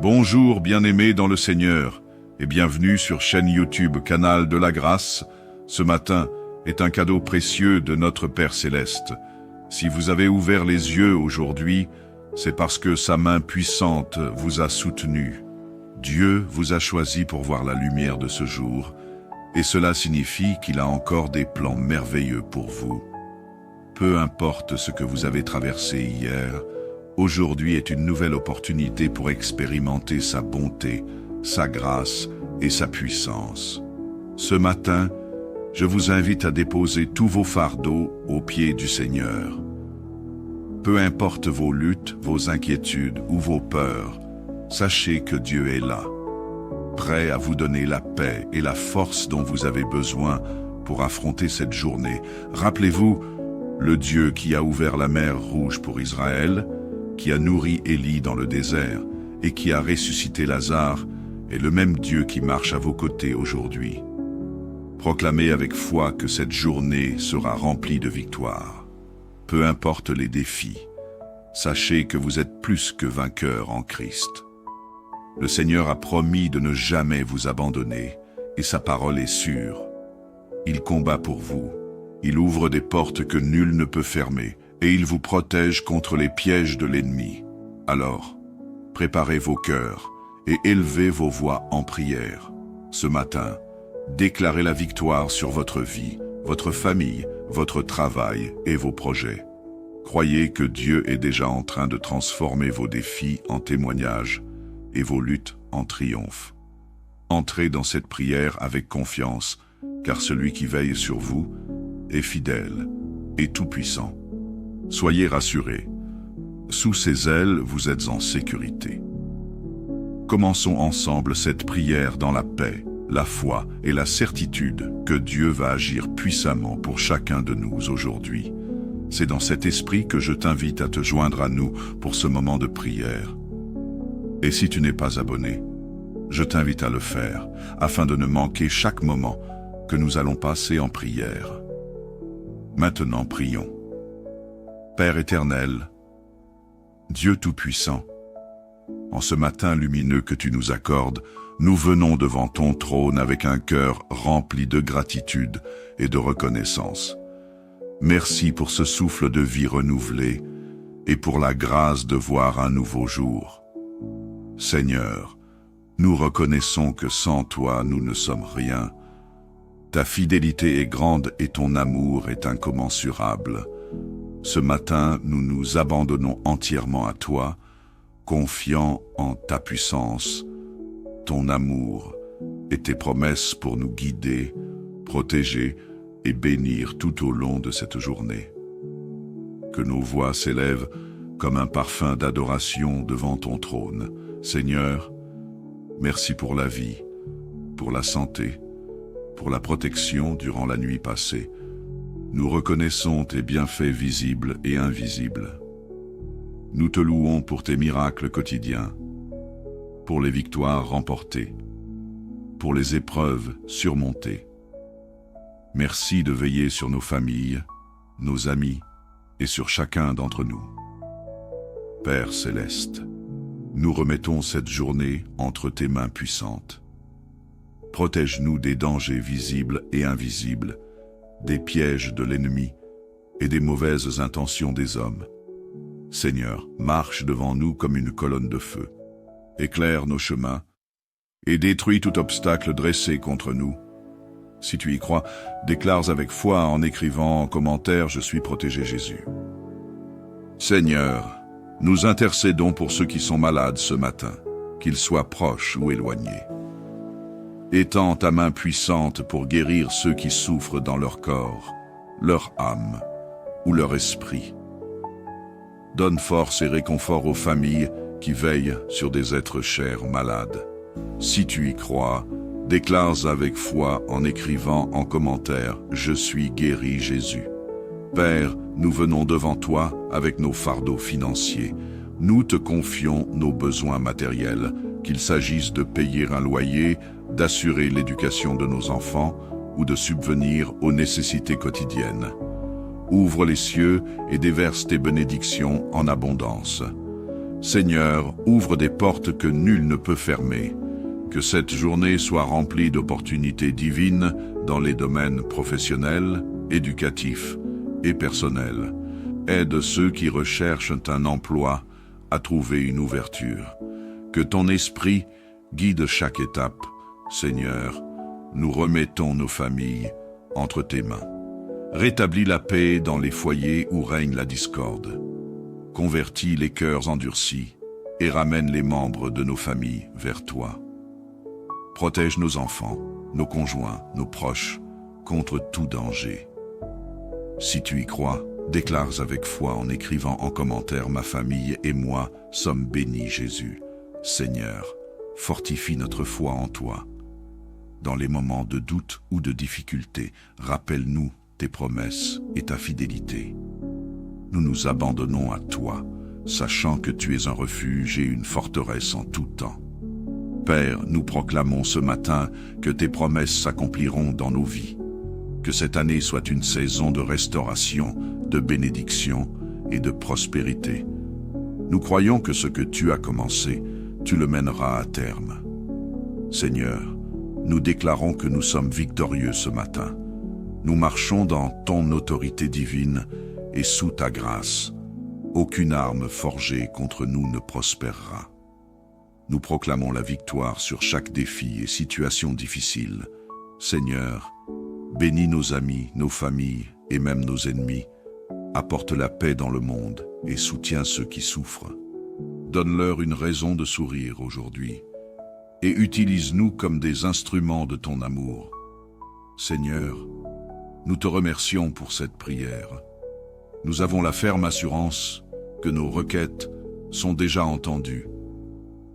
Bonjour bien-aimés dans le Seigneur et bienvenue sur chaîne YouTube Canal de la Grâce. Ce matin est un cadeau précieux de notre Père Céleste. Si vous avez ouvert les yeux aujourd'hui, c'est parce que sa main puissante vous a soutenu. Dieu vous a choisi pour voir la lumière de ce jour, et cela signifie qu'il a encore des plans merveilleux pour vous. Peu importe ce que vous avez traversé hier, aujourd'hui est une nouvelle opportunité pour expérimenter sa bonté, sa grâce et sa puissance. Ce matin, je vous invite à déposer tous vos fardeaux aux pieds du Seigneur. Peu importe vos luttes, vos inquiétudes ou vos peurs, sachez que Dieu est là, prêt à vous donner la paix et la force dont vous avez besoin pour affronter cette journée. Rappelez-vous, le Dieu qui a ouvert la mer Rouge pour Israël, qui a nourri Élie dans le désert et qui a ressuscité Lazare, est le même Dieu qui marche à vos côtés aujourd'hui. Proclamez avec foi que cette journée sera remplie de victoires. Peu importe les défis, sachez que vous êtes plus que vainqueurs en Christ. Le Seigneur a promis de ne jamais vous abandonner et sa parole est sûre. Il combat pour vous, il ouvre des portes que nul ne peut fermer et il vous protège contre les pièges de l'ennemi. Alors, préparez vos cœurs et élevez vos voix en prière. Ce matin, déclarez la victoire sur votre vie, votre famille, votre travail et vos projets. Croyez que Dieu est déjà en train de transformer vos défis en témoignages et vos luttes en triomphe. Entrez dans cette prière avec confiance, car celui qui veille sur vous est fidèle et tout-puissant. Soyez rassurés, sous ses ailes vous êtes en sécurité. Commençons ensemble cette prière dans la paix, la foi et la certitude que Dieu va agir puissamment pour chacun de nous aujourd'hui. C'est dans cet esprit que je t'invite à te joindre à nous pour ce moment de prière. Et si tu n'es pas abonné, je t'invite à le faire, afin de ne manquer chaque moment que nous allons passer en prière. Maintenant prions. Père éternel, Dieu tout-puissant, en ce matin lumineux que tu nous accordes, nous venons devant ton trône avec un cœur rempli de gratitude et de reconnaissance. Merci pour ce souffle de vie renouvelé et pour la grâce de voir un nouveau jour. Seigneur, nous reconnaissons que sans toi nous ne sommes rien. Ta fidélité est grande et ton amour est incommensurable. Ce matin, nous nous abandonnons entièrement à toi, confiants en ta puissance, ton amour et tes promesses pour nous guider, protéger et bénir tout au long de cette journée. Que nos voix s'élèvent comme un parfum d'adoration devant ton trône. Seigneur, merci pour la vie, pour la santé, pour la protection durant la nuit passée. Nous reconnaissons tes bienfaits visibles et invisibles. Nous te louons pour tes miracles quotidiens, pour les victoires remportées, pour les épreuves surmontées. Merci de veiller sur nos familles, nos amis et sur chacun d'entre nous. Père Céleste, nous remettons cette journée entre tes mains puissantes. Protège-nous des dangers visibles et invisibles, des pièges de l'ennemi et des mauvaises intentions des hommes. Seigneur, marche devant nous comme une colonne de feu. Éclaire nos chemins et détruis tout obstacle dressé contre nous. Si tu y crois, déclare avec foi en écrivant en commentaire « Je suis protégé Jésus ». Seigneur, nous intercédons pour ceux qui sont malades ce matin, qu'ils soient proches ou éloignés. Étends ta main puissante pour guérir ceux qui souffrent dans leur corps, leur âme ou leur esprit. Donne force et réconfort aux familles qui veillent sur des êtres chers malades. Si tu y crois, déclare avec foi en écrivant en commentaire « Je suis guéri Jésus ». Père, nous venons devant toi avec nos fardeaux financiers. Nous te confions nos besoins matériels, qu'il s'agisse de payer un loyer, d'assurer l'éducation de nos enfants ou de subvenir aux nécessités quotidiennes. Ouvre les cieux et déverse tes bénédictions en abondance. Seigneur, ouvre des portes que nul ne peut fermer. Que cette journée soit remplie d'opportunités divines dans les domaines professionnels, éducatifs et personnels. Aide ceux qui recherchent un emploi à trouver une ouverture. Que ton esprit guide chaque étape. Seigneur, nous remettons nos familles entre tes mains. Rétablis la paix dans les foyers où règne la discorde. Convertis les cœurs endurcis et ramène les membres de nos familles vers toi. Protège nos enfants, nos conjoints, nos proches contre tout danger. Si tu y crois, déclare avec foi en écrivant en commentaire « Ma famille et moi sommes bénis, Jésus ». Seigneur, fortifie notre foi en toi. Dans les moments de doute ou de difficulté, rappelle-nous tes promesses et ta fidélité. Nous nous abandonnons à toi, sachant que tu es un refuge et une forteresse en tout temps. Père, nous proclamons ce matin que tes promesses s'accompliront dans nos vies. Que cette année soit une saison de restauration, de bénédiction et de prospérité. Nous croyons que ce que tu as commencé, tu le mèneras à terme. Seigneur, nous déclarons que nous sommes victorieux ce matin. Nous marchons dans ton autorité divine et sous ta grâce. Aucune arme forgée contre nous ne prospérera. Nous proclamons la victoire sur chaque défi et situation difficile. Seigneur, bénis nos amis, nos familles et même nos ennemis. Apporte la paix dans le monde et soutiens ceux qui souffrent. Donne-leur une raison de sourire aujourd'hui et utilise-nous comme des instruments de ton amour. Seigneur, nous te remercions pour cette prière. Nous avons la ferme assurance que nos requêtes sont déjà entendues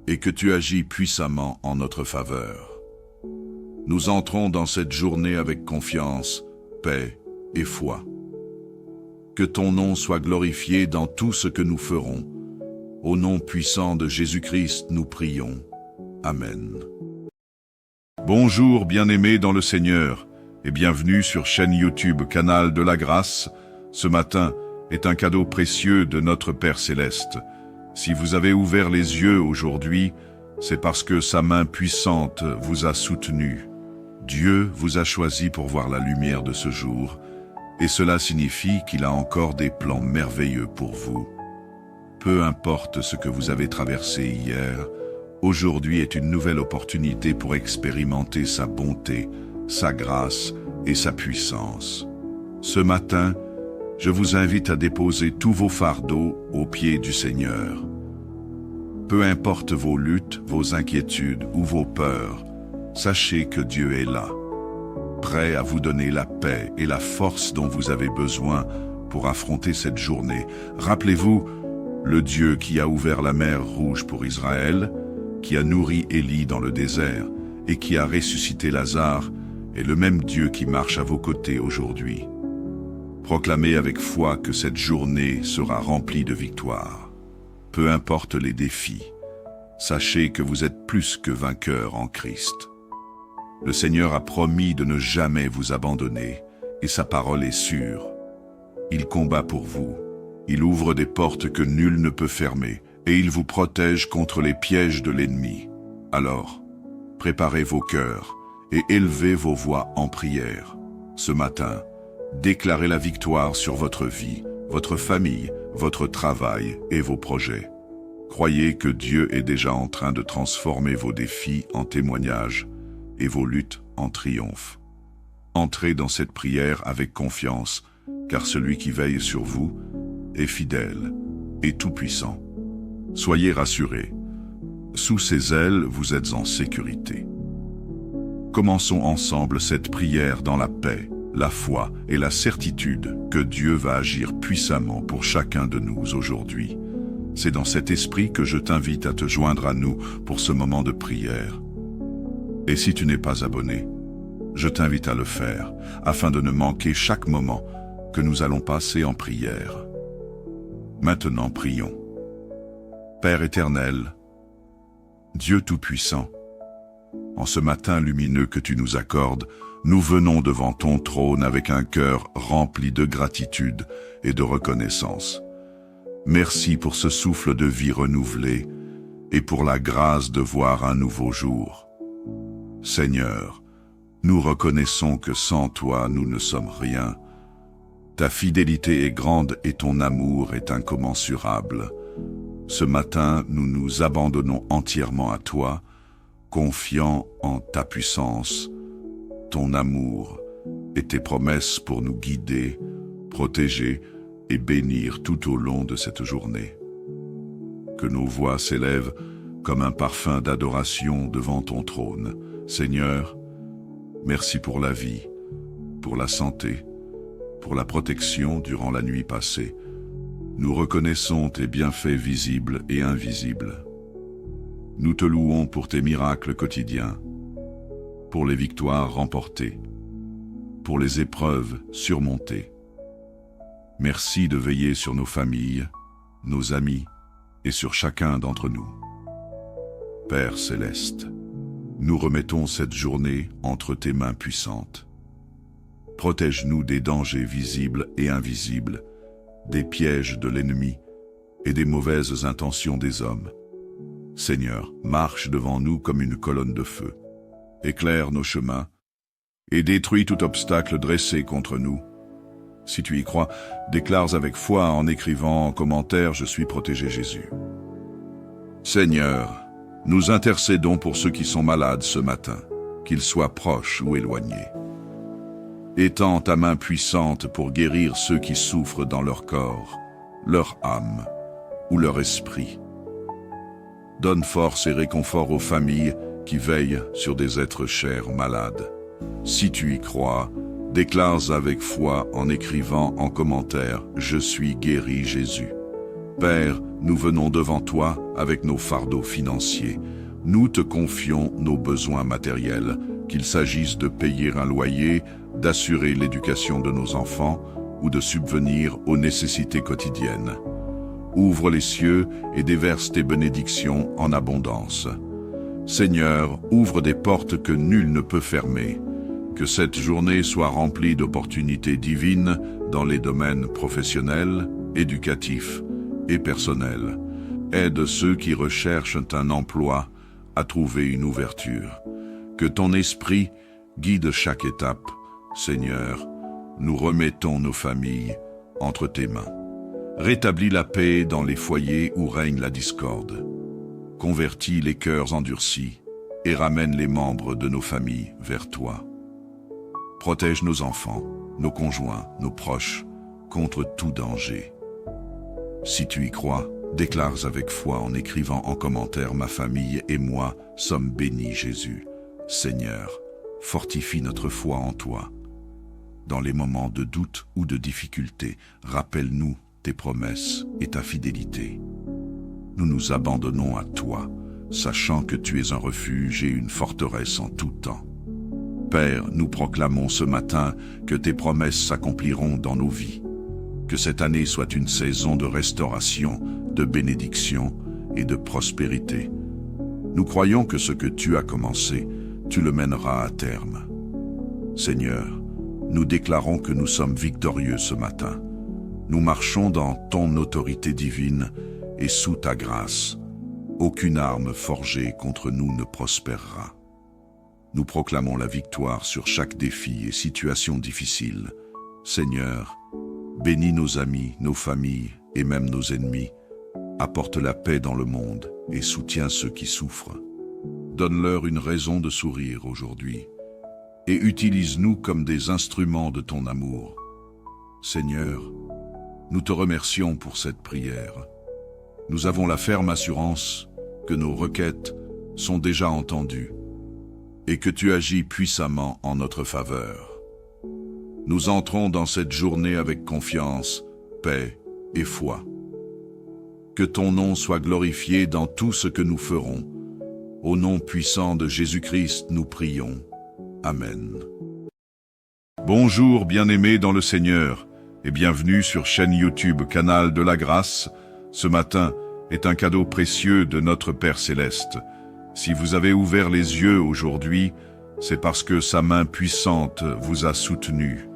et que tu agis puissamment en notre faveur. Nous entrons dans cette journée avec confiance, paix et foi. Que ton nom soit glorifié dans tout ce que nous ferons. Au nom puissant de Jésus-Christ, nous prions. Amen. Bonjour bien-aimés dans le Seigneur et bienvenue sur chaîne YouTube Canal de la Grâce. Ce matin est un cadeau précieux de notre Père Céleste. Si vous avez ouvert les yeux aujourd'hui, c'est parce que sa main puissante vous a soutenu. Dieu vous a choisi pour voir la lumière de ce jour, et cela signifie qu'il a encore des plans merveilleux pour vous. Peu importe ce que vous avez traversé hier, aujourd'hui est une nouvelle opportunité pour expérimenter sa bonté, sa grâce et sa puissance. Ce matin, je vous invite à déposer tous vos fardeaux aux pieds du Seigneur. Peu importe vos luttes, vos inquiétudes ou vos peurs, sachez que Dieu est là, prêt à vous donner la paix et la force dont vous avez besoin pour affronter cette journée. Rappelez-vous, le Dieu qui a ouvert la mer Rouge pour Israël, qui a nourri Élie dans le désert et qui a ressuscité Lazare, est le même Dieu qui marche à vos côtés aujourd'hui. Proclamez avec foi que cette journée sera remplie de victoires. Peu importe les défis, sachez que vous êtes plus que vainqueurs en Christ. Le Seigneur a promis de ne jamais vous abandonner, et sa parole est sûre. Il combat pour vous, il ouvre des portes que nul ne peut fermer, et il vous protège contre les pièges de l'ennemi. Alors, préparez vos cœurs et élevez vos voix en prière. Ce matin, déclarez la victoire sur votre vie, votre famille, votre travail et vos projets. Croyez que Dieu est déjà en train de transformer vos défis en témoignages et vos luttes en triomphe. Entrez dans cette prière avec confiance, car celui qui veille sur vous est fidèle et tout-puissant. Soyez rassurés. Sous ses ailes, vous êtes en sécurité. Commençons ensemble cette prière dans la paix, la foi et la certitude que Dieu va agir puissamment pour chacun de nous aujourd'hui. C'est dans cet esprit que je t'invite à te joindre à nous pour ce moment de prière. Et si tu n'es pas abonné, je t'invite à le faire, afin de ne manquer chaque moment que nous allons passer en prière. Maintenant prions. Père éternel, Dieu Tout-Puissant, en ce matin lumineux que tu nous accordes, nous venons devant ton trône avec un cœur rempli de gratitude et de reconnaissance. Merci pour ce souffle de vie renouvelé et pour la grâce de voir un nouveau jour. Seigneur, nous reconnaissons que sans toi, nous ne sommes rien. Ta fidélité est grande et ton amour est incommensurable. Ce matin, nous nous abandonnons entièrement à toi, confiants en ta puissance, ton amour et tes promesses pour nous guider, protéger et bénir tout au long de cette journée. Que nos voix s'élèvent comme un parfum d'adoration devant ton trône. Seigneur, merci pour la vie, pour la santé, pour la protection durant la nuit passée. Nous reconnaissons tes bienfaits visibles et invisibles. Nous te louons pour tes miracles quotidiens, pour les victoires remportées, pour les épreuves surmontées. Merci de veiller sur nos familles, nos amis et sur chacun d'entre nous. Père céleste, nous remettons cette journée entre tes mains puissantes. Protège-nous des dangers visibles et invisibles, des pièges de l'ennemi et des mauvaises intentions des hommes. Seigneur, marche devant nous comme une colonne de feu. Éclaire nos chemins et détruis tout obstacle dressé contre nous. Si tu y crois, déclare avec foi en écrivant en commentaire « Je suis protégé Jésus ». Seigneur, nous intercédons pour ceux qui sont malades ce matin, qu'ils soient proches ou éloignés. Étends ta main puissante pour guérir ceux qui souffrent dans leur corps, leur âme ou leur esprit. Donne force et réconfort aux familles qui veillent sur des êtres chers malades. Si tu y crois, déclare avec foi en écrivant en commentaire « Je suis guéri Jésus ». Père, nous venons devant toi avec nos fardeaux financiers. Nous te confions nos besoins matériels, qu'il s'agisse de payer un loyer, d'assurer l'éducation de nos enfants ou de subvenir aux nécessités quotidiennes. Ouvre les cieux et déverse tes bénédictions en abondance. Seigneur, ouvre des portes que nul ne peut fermer. Que cette journée soit remplie d'opportunités divines dans les domaines professionnels, éducatifs et personnels. Aide ceux qui recherchent un emploi à trouver une ouverture. Que ton esprit guide chaque étape. Seigneur, nous remettons nos familles entre tes mains. Rétablis la paix dans les foyers où règne la discorde. Convertis les cœurs endurcis et ramène les membres de nos familles vers toi. Protège nos enfants, nos conjoints, nos proches, contre tout danger. Si tu y crois, déclare avec foi en écrivant en commentaire « Ma famille et moi sommes bénis Jésus ». Seigneur, fortifie notre foi en toi. Dans les moments de doute ou de difficulté, rappelle-nous tes promesses et ta fidélité. Nous nous abandonnons à toi, sachant que tu es un refuge et une forteresse en tout temps. Père, nous proclamons ce matin que tes promesses s'accompliront dans nos vies. Que cette année soit une saison de restauration, de bénédiction et de prospérité. Nous croyons que ce que tu as commencé, tu le mèneras à terme. Seigneur, nous déclarons que nous sommes victorieux ce matin. Nous marchons dans ton autorité divine et sous ta grâce. Aucune arme forgée contre nous ne prospérera. Nous proclamons la victoire sur chaque défi et situation difficile. Seigneur, bénis nos amis, nos familles et même nos ennemis. Apporte la paix dans le monde et soutiens ceux qui souffrent. Donne-leur une raison de sourire aujourd'hui et utilise-nous comme des instruments de ton amour. Seigneur, nous te remercions pour cette prière. Nous avons la ferme assurance que nos requêtes sont déjà entendues et que tu agis puissamment en notre faveur. Nous entrons dans cette journée avec confiance, paix et foi. Que ton nom soit glorifié dans tout ce que nous ferons. Au nom puissant de Jésus-Christ, nous prions. Amen. Bonjour bien-aimés dans le Seigneur et bienvenue sur chaîne YouTube Canal de la Grâce. Ce matin est un cadeau précieux de notre Père Céleste. Si vous avez ouvert les yeux aujourd'hui, c'est parce que sa main puissante vous a soutenu.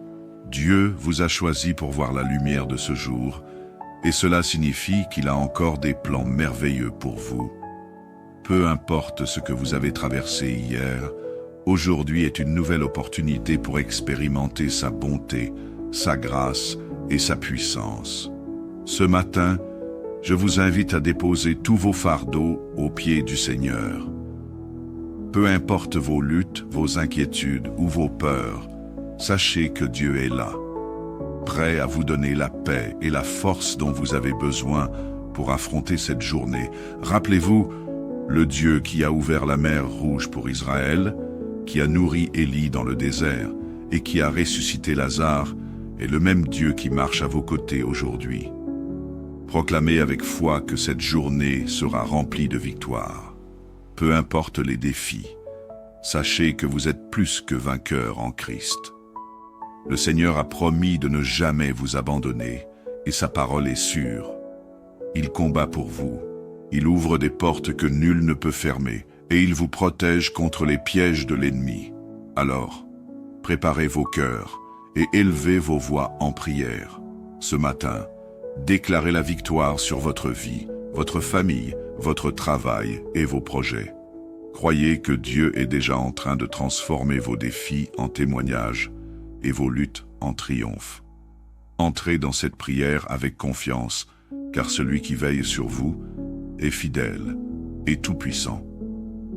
Dieu vous a choisi pour voir la lumière de ce jour Et cela signifie qu'il a encore des plans merveilleux pour vous. Peu importe ce que vous avez traversé hier, aujourd'hui est une nouvelle opportunité pour expérimenter sa bonté, sa grâce et sa puissance. Ce matin, je vous invite à déposer tous vos fardeaux aux pieds du Seigneur. Peu importe vos luttes, vos inquiétudes ou vos peurs, sachez que Dieu est là, prêt à vous donner la paix et la force dont vous avez besoin pour affronter cette journée. Rappelez-vous, le Dieu qui a ouvert la mer Rouge pour Israël, qui a nourri Élie dans le désert et qui a ressuscité Lazare, est le même Dieu qui marche à vos côtés aujourd'hui. Proclamez avec foi que cette journée sera remplie de victoires. Peu importe les défis, sachez que vous êtes plus que vainqueurs en Christ. Le Seigneur a promis de ne jamais vous abandonner, et sa parole est sûre. Il combat pour vous. Il ouvre des portes que nul ne peut fermer, et il vous protège contre les pièges de l'ennemi. Alors, préparez vos cœurs et élevez vos voix en prière. Ce matin, déclarez la victoire sur votre vie, votre famille, votre travail et vos projets. Croyez que Dieu est déjà en train de transformer vos défis en témoignages et vos luttes en triomphe. Entrez dans cette prière avec confiance, car celui qui veille sur vous est fidèle et tout-puissant.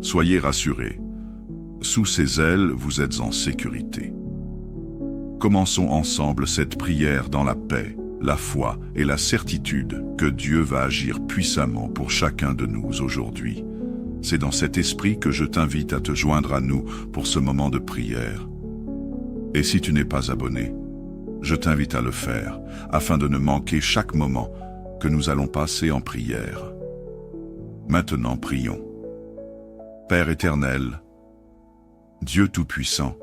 Soyez rassurés. Sous ses ailes, vous êtes en sécurité. Commençons ensemble cette prière dans la paix, la foi et la certitude que Dieu va agir puissamment pour chacun de nous aujourd'hui. C'est dans cet esprit que je t'invite à te joindre à nous pour ce moment de prière. Et si tu n'es pas abonné, je t'invite à le faire, afin de ne manquer chaque moment que nous allons passer en prière. Maintenant, prions. Père éternel, Dieu Tout-Puissant,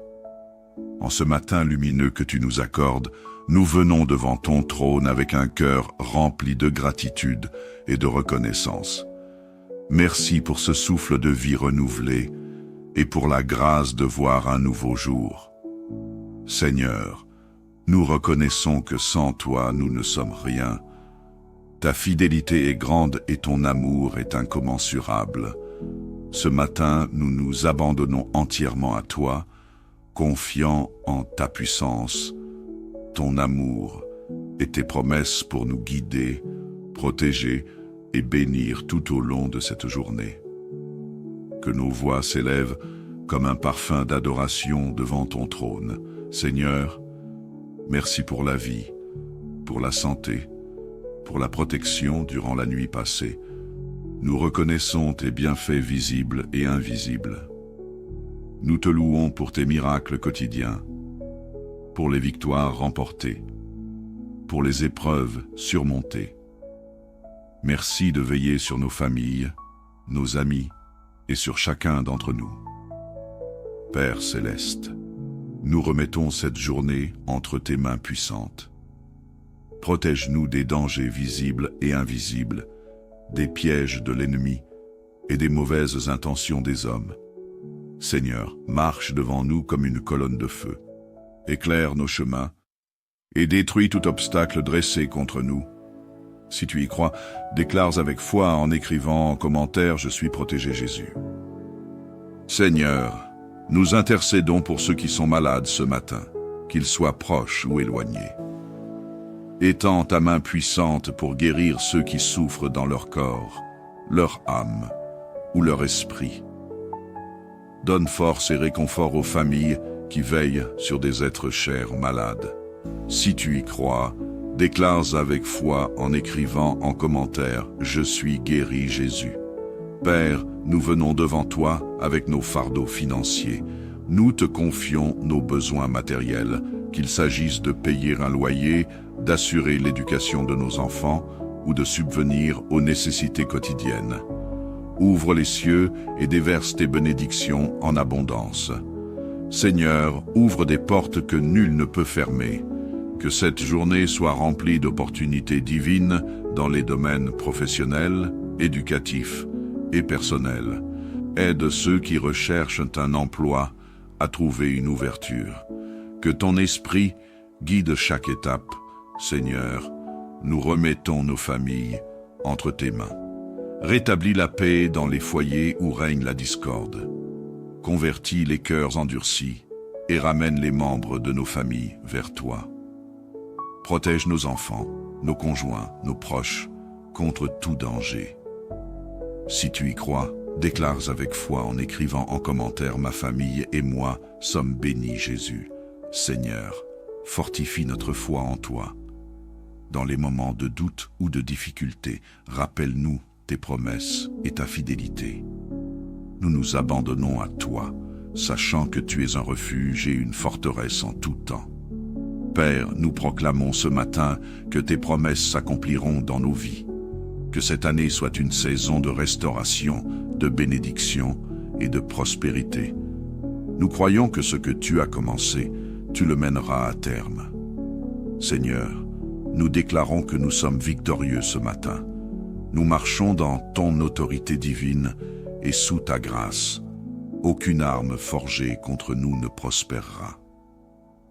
en ce matin lumineux que tu nous accordes, nous venons devant ton trône avec un cœur rempli de gratitude et de reconnaissance. Merci pour ce souffle de vie renouvelé et pour la grâce de voir un nouveau jour. Seigneur, nous reconnaissons que sans toi, nous ne sommes rien. Ta fidélité est grande et ton amour est incommensurable. Ce matin, nous nous abandonnons entièrement à toi, confiants en ta puissance, ton amour et tes promesses pour nous guider, protéger et bénir tout au long de cette journée. Que nos voix s'élèvent comme un parfum d'adoration devant ton trône. Seigneur, merci pour la vie, pour la santé, pour la protection durant la nuit passée. Nous reconnaissons tes bienfaits visibles et invisibles. Nous te louons pour tes miracles quotidiens, pour les victoires remportées, pour les épreuves surmontées. Merci de veiller sur nos familles, nos amis et sur chacun d'entre nous. Père céleste, nous remettons cette journée entre tes mains puissantes. Protège-nous des dangers visibles et invisibles, des pièges de l'ennemi et des mauvaises intentions des hommes. Seigneur, marche devant nous comme une colonne de feu. Éclaire nos chemins et détruis tout obstacle dressé contre nous. Si tu y crois, déclare avec foi en écrivant en commentaire « Je suis protégé Jésus ». Seigneur, nous intercédons pour ceux qui sont malades ce matin, qu'ils soient proches ou éloignés. Étends ta main puissante pour guérir ceux qui souffrent dans leur corps, leur âme ou leur esprit. Donne force et réconfort aux familles qui veillent sur des êtres chers malades. Si tu y crois, déclare avec foi en écrivant en commentaire « Je suis guéri Jésus ». Père, nous venons devant toi avec nos fardeaux financiers. Nous te confions nos besoins matériels, qu'il s'agisse de payer un loyer, d'assurer l'éducation de nos enfants ou de subvenir aux nécessités quotidiennes. Ouvre les cieux et déverse tes bénédictions en abondance. Seigneur, ouvre des portes que nul ne peut fermer. Que cette journée soit remplie d'opportunités divines dans les domaines professionnels, éducatifs et personnels. Aide ceux qui recherchent un emploi à trouver une ouverture. Que ton esprit guide chaque étape, Seigneur, nous remettons nos familles entre tes mains. Rétablis la paix dans les foyers où règne la discorde. Convertis les cœurs endurcis et ramène les membres de nos familles vers toi. Protège nos enfants, nos conjoints, nos proches contre tout danger. Si tu y crois, déclare avec foi en écrivant en commentaire « Ma famille et moi sommes bénis, Jésus ». Seigneur, fortifie notre foi en toi. Dans les moments de doute ou de difficulté, rappelle-nous tes promesses et ta fidélité. Nous nous abandonnons à toi, sachant que tu es un refuge et une forteresse en tout temps. Père, nous proclamons ce matin que tes promesses s'accompliront dans nos vies. Que cette année soit une saison de restauration, de bénédiction et de prospérité. Nous croyons que ce que tu as commencé, tu le mèneras à terme. Seigneur, nous déclarons que nous sommes victorieux ce matin. Nous marchons dans ton autorité divine et sous ta grâce. Aucune arme forgée contre nous ne prospérera.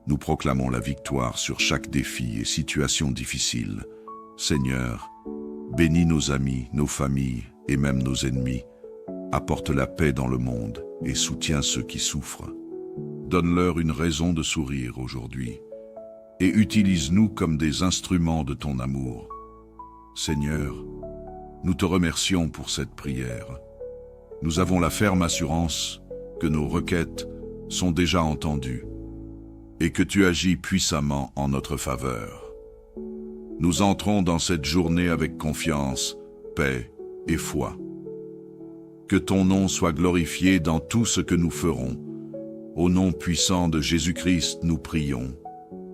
Nous proclamons la victoire sur chaque défi et situation difficile. Seigneur, bénis nos amis, nos familles et même nos ennemis. Apporte la paix dans le monde et soutiens ceux qui souffrent. Donne-leur une raison de sourire aujourd'hui et utilise-nous comme des instruments de ton amour. Seigneur, nous te remercions pour cette prière. Nous avons la ferme assurance que nos requêtes sont déjà entendues et que tu agis puissamment en notre faveur. Nous entrons dans cette journée avec confiance, paix et foi. Que ton nom soit glorifié dans tout ce que nous ferons. Au nom puissant de Jésus-Christ, nous prions.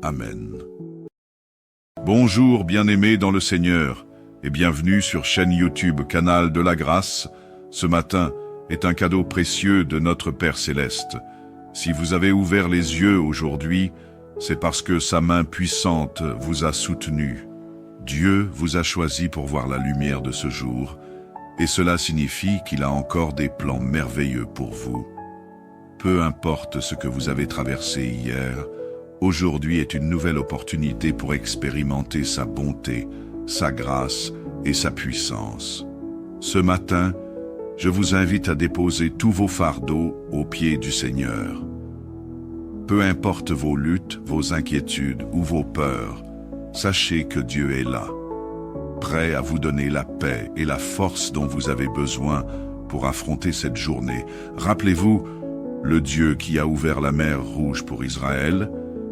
Amen. Bonjour bien-aimés dans le Seigneur et bienvenue sur chaîne YouTube Canal de la Grâce. Ce matin est un cadeau précieux de notre Père Céleste. Si vous avez ouvert les yeux aujourd'hui, c'est parce que sa main puissante vous a soutenu. Dieu vous a choisi pour voir la lumière de ce jour, et cela signifie qu'il a encore des plans merveilleux pour vous. Peu importe ce que vous avez traversé hier, aujourd'hui est une nouvelle opportunité pour expérimenter sa bonté, sa grâce et sa puissance. Ce matin, je vous invite à déposer tous vos fardeaux aux pieds du Seigneur. Peu importe vos luttes, vos inquiétudes ou vos peurs, sachez que Dieu est là, prêt à vous donner la paix et la force dont vous avez besoin pour affronter cette journée. Rappelez-vous, le Dieu qui a ouvert la mer Rouge pour Israël,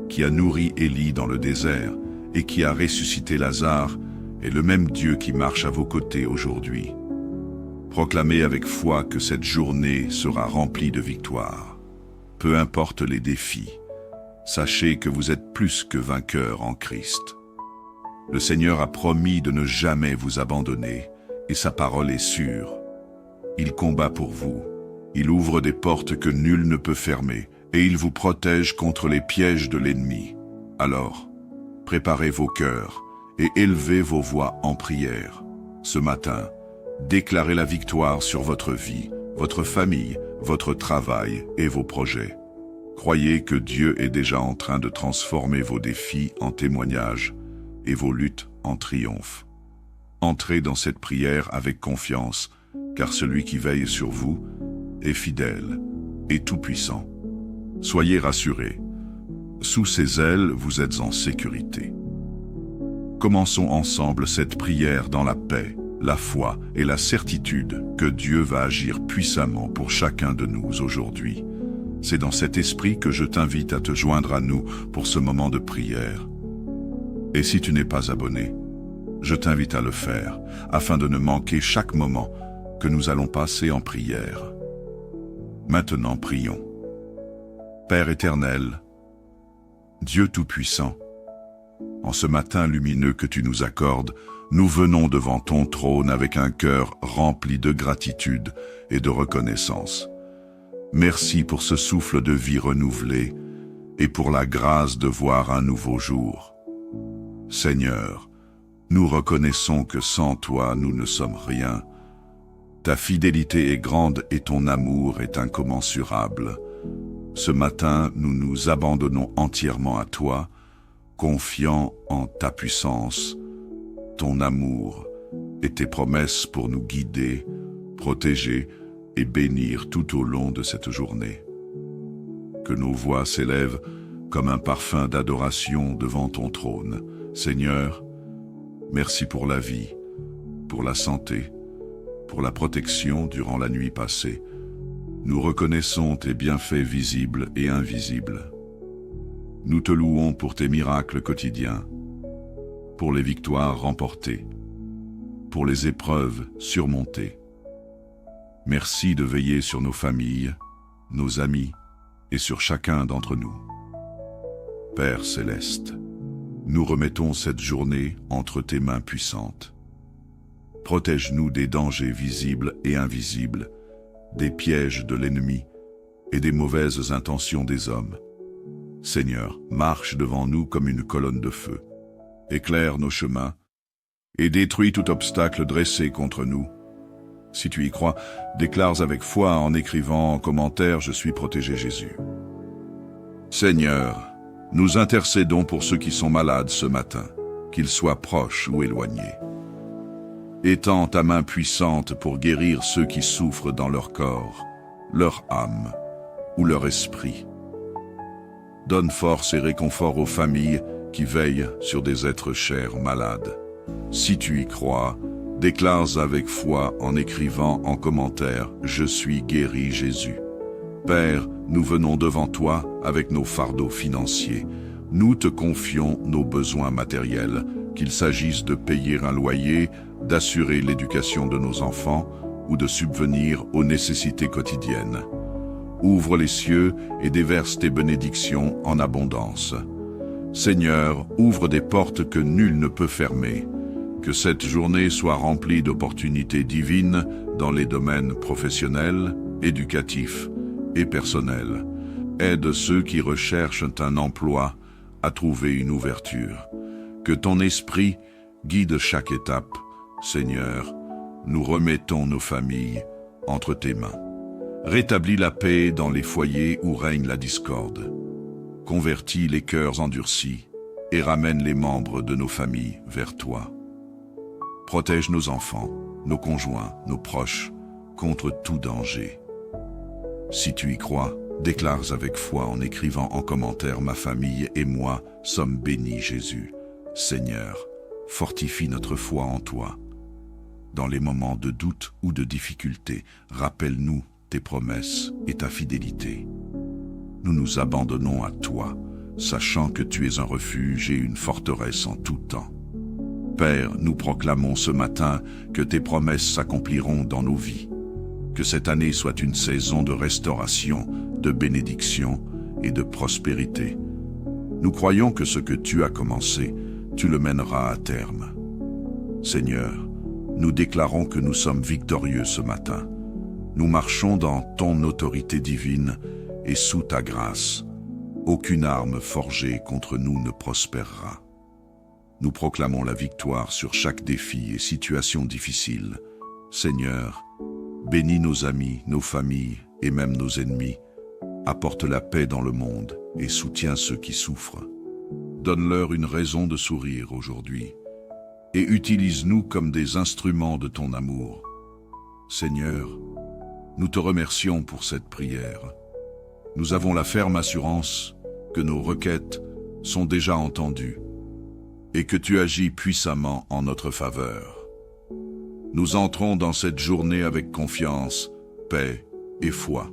qui a nourri Élie dans le désert et qui a ressuscité Lazare, est le même Dieu qui marche à vos côtés aujourd'hui. Proclamez avec foi que cette journée sera remplie de victoires. Peu importe les défis, sachez que vous êtes plus que vainqueurs en Christ. Le Seigneur a promis de ne jamais vous abandonner et sa parole est sûre. Il combat pour vous. Il ouvre des portes que nul ne peut fermer et il vous protège contre les pièges de l'ennemi. Alors, préparez vos cœurs et élevez vos voix en prière. Ce matin, déclarez la victoire sur votre vie, votre famille, votre travail et vos projets. Croyez que Dieu est déjà en train de transformer vos défis en témoignages et vos luttes en triomphe. Entrez dans cette prière avec confiance, car celui qui veille sur vous est fidèle et tout-puissant. Soyez rassurés. Sous ses ailes, vous êtes en sécurité. Commençons ensemble cette prière dans la paix, la foi et la certitude que Dieu va agir puissamment pour chacun de nous aujourd'hui. C'est dans cet esprit que je t'invite à te joindre à nous pour ce moment de prière. Et si tu n'es pas abonné, je t'invite à le faire, afin de ne manquer chaque moment que nous allons passer en prière. Maintenant prions. Père éternel, Dieu Tout-Puissant, en ce matin lumineux que tu nous accordes, nous venons devant ton trône avec un cœur rempli de gratitude et de reconnaissance. Merci pour ce souffle de vie renouvelé et pour la grâce de voir un nouveau jour. Seigneur, nous reconnaissons que sans toi nous ne sommes rien. Ta fidélité est grande et ton amour est incommensurable. Ce matin, nous nous abandonnons entièrement à toi, confiants en ta puissance, ton amour et tes promesses pour nous guider, protéger et bénir tout au long de cette journée. Que nos voix s'élèvent comme un parfum d'adoration devant ton trône. Seigneur, merci pour la vie, pour la santé, pour la protection durant la nuit passée. Nous reconnaissons tes bienfaits visibles et invisibles. Nous te louons pour tes miracles quotidiens, pour les victoires remportées, pour les épreuves surmontées. Merci de veiller sur nos familles, nos amis et sur chacun d'entre nous. Père céleste, nous remettons cette journée entre tes mains puissantes. Protège-nous des dangers visibles et invisibles, des pièges de l'ennemi et des mauvaises intentions des hommes. Seigneur, marche devant nous comme une colonne de feu. Éclaire nos chemins et détruis tout obstacle dressé contre nous. Si tu y crois, déclare avec foi en écrivant en commentaire « Je suis protégé Jésus ». Seigneur, nous intercédons pour ceux qui sont malades ce matin, qu'ils soient proches ou éloignés. Étends ta main puissante pour guérir ceux qui souffrent dans leur corps, leur âme ou leur esprit. Donne force et réconfort aux familles qui veillent sur des êtres chers malades. Si tu y crois, déclare avec foi en écrivant en commentaire « Je suis guéri Jésus ». Père, nous venons devant toi avec nos fardeaux financiers. Nous te confions nos besoins matériels, qu'il s'agisse de payer un loyer, d'assurer l'éducation de nos enfants ou de subvenir aux nécessités quotidiennes. Ouvre les cieux et déverse tes bénédictions en abondance. Seigneur, ouvre des portes que nul ne peut fermer. Que cette journée soit remplie d'opportunités divines dans les domaines professionnels, éducatifs et personnels. Aide ceux qui recherchent un emploi à trouver une ouverture. Que ton esprit guide chaque étape. Seigneur, nous remettons nos familles entre tes mains. Rétablis la paix dans les foyers où règne la discorde. Convertis les cœurs endurcis et ramène les membres de nos familles vers toi. Protège nos enfants, nos conjoints, nos proches, contre tout danger. Si tu y crois, déclare avec foi en écrivant en commentaire « Ma famille et moi sommes bénis Jésus ». Seigneur, fortifie notre foi en toi. Dans les moments de doute ou de difficulté, rappelle-nous tes promesses et ta fidélité. Nous nous abandonnons à toi, sachant que tu es un refuge et une forteresse en tout temps. Père, nous proclamons ce matin que tes promesses s'accompliront dans nos vies. Que cette année soit une saison de restauration, de bénédiction et de prospérité. Nous croyons que ce que tu as commencé, tu le mèneras à terme. Seigneur, nous déclarons que nous sommes victorieux ce matin. Nous marchons dans ton autorité divine et sous ta grâce. Aucune arme forgée contre nous ne prospérera. Nous proclamons la victoire sur chaque défi et situation difficile. Seigneur, bénis nos amis, nos familles et même nos ennemis. Apporte la paix dans le monde et soutiens ceux qui souffrent. Donne-leur une raison de sourire aujourd'hui et utilise-nous comme des instruments de ton amour. Seigneur, nous te remercions pour cette prière. Nous avons la ferme assurance que nos requêtes sont déjà entendues et que tu agis puissamment en notre faveur. Nous entrons dans cette journée avec confiance, paix et foi.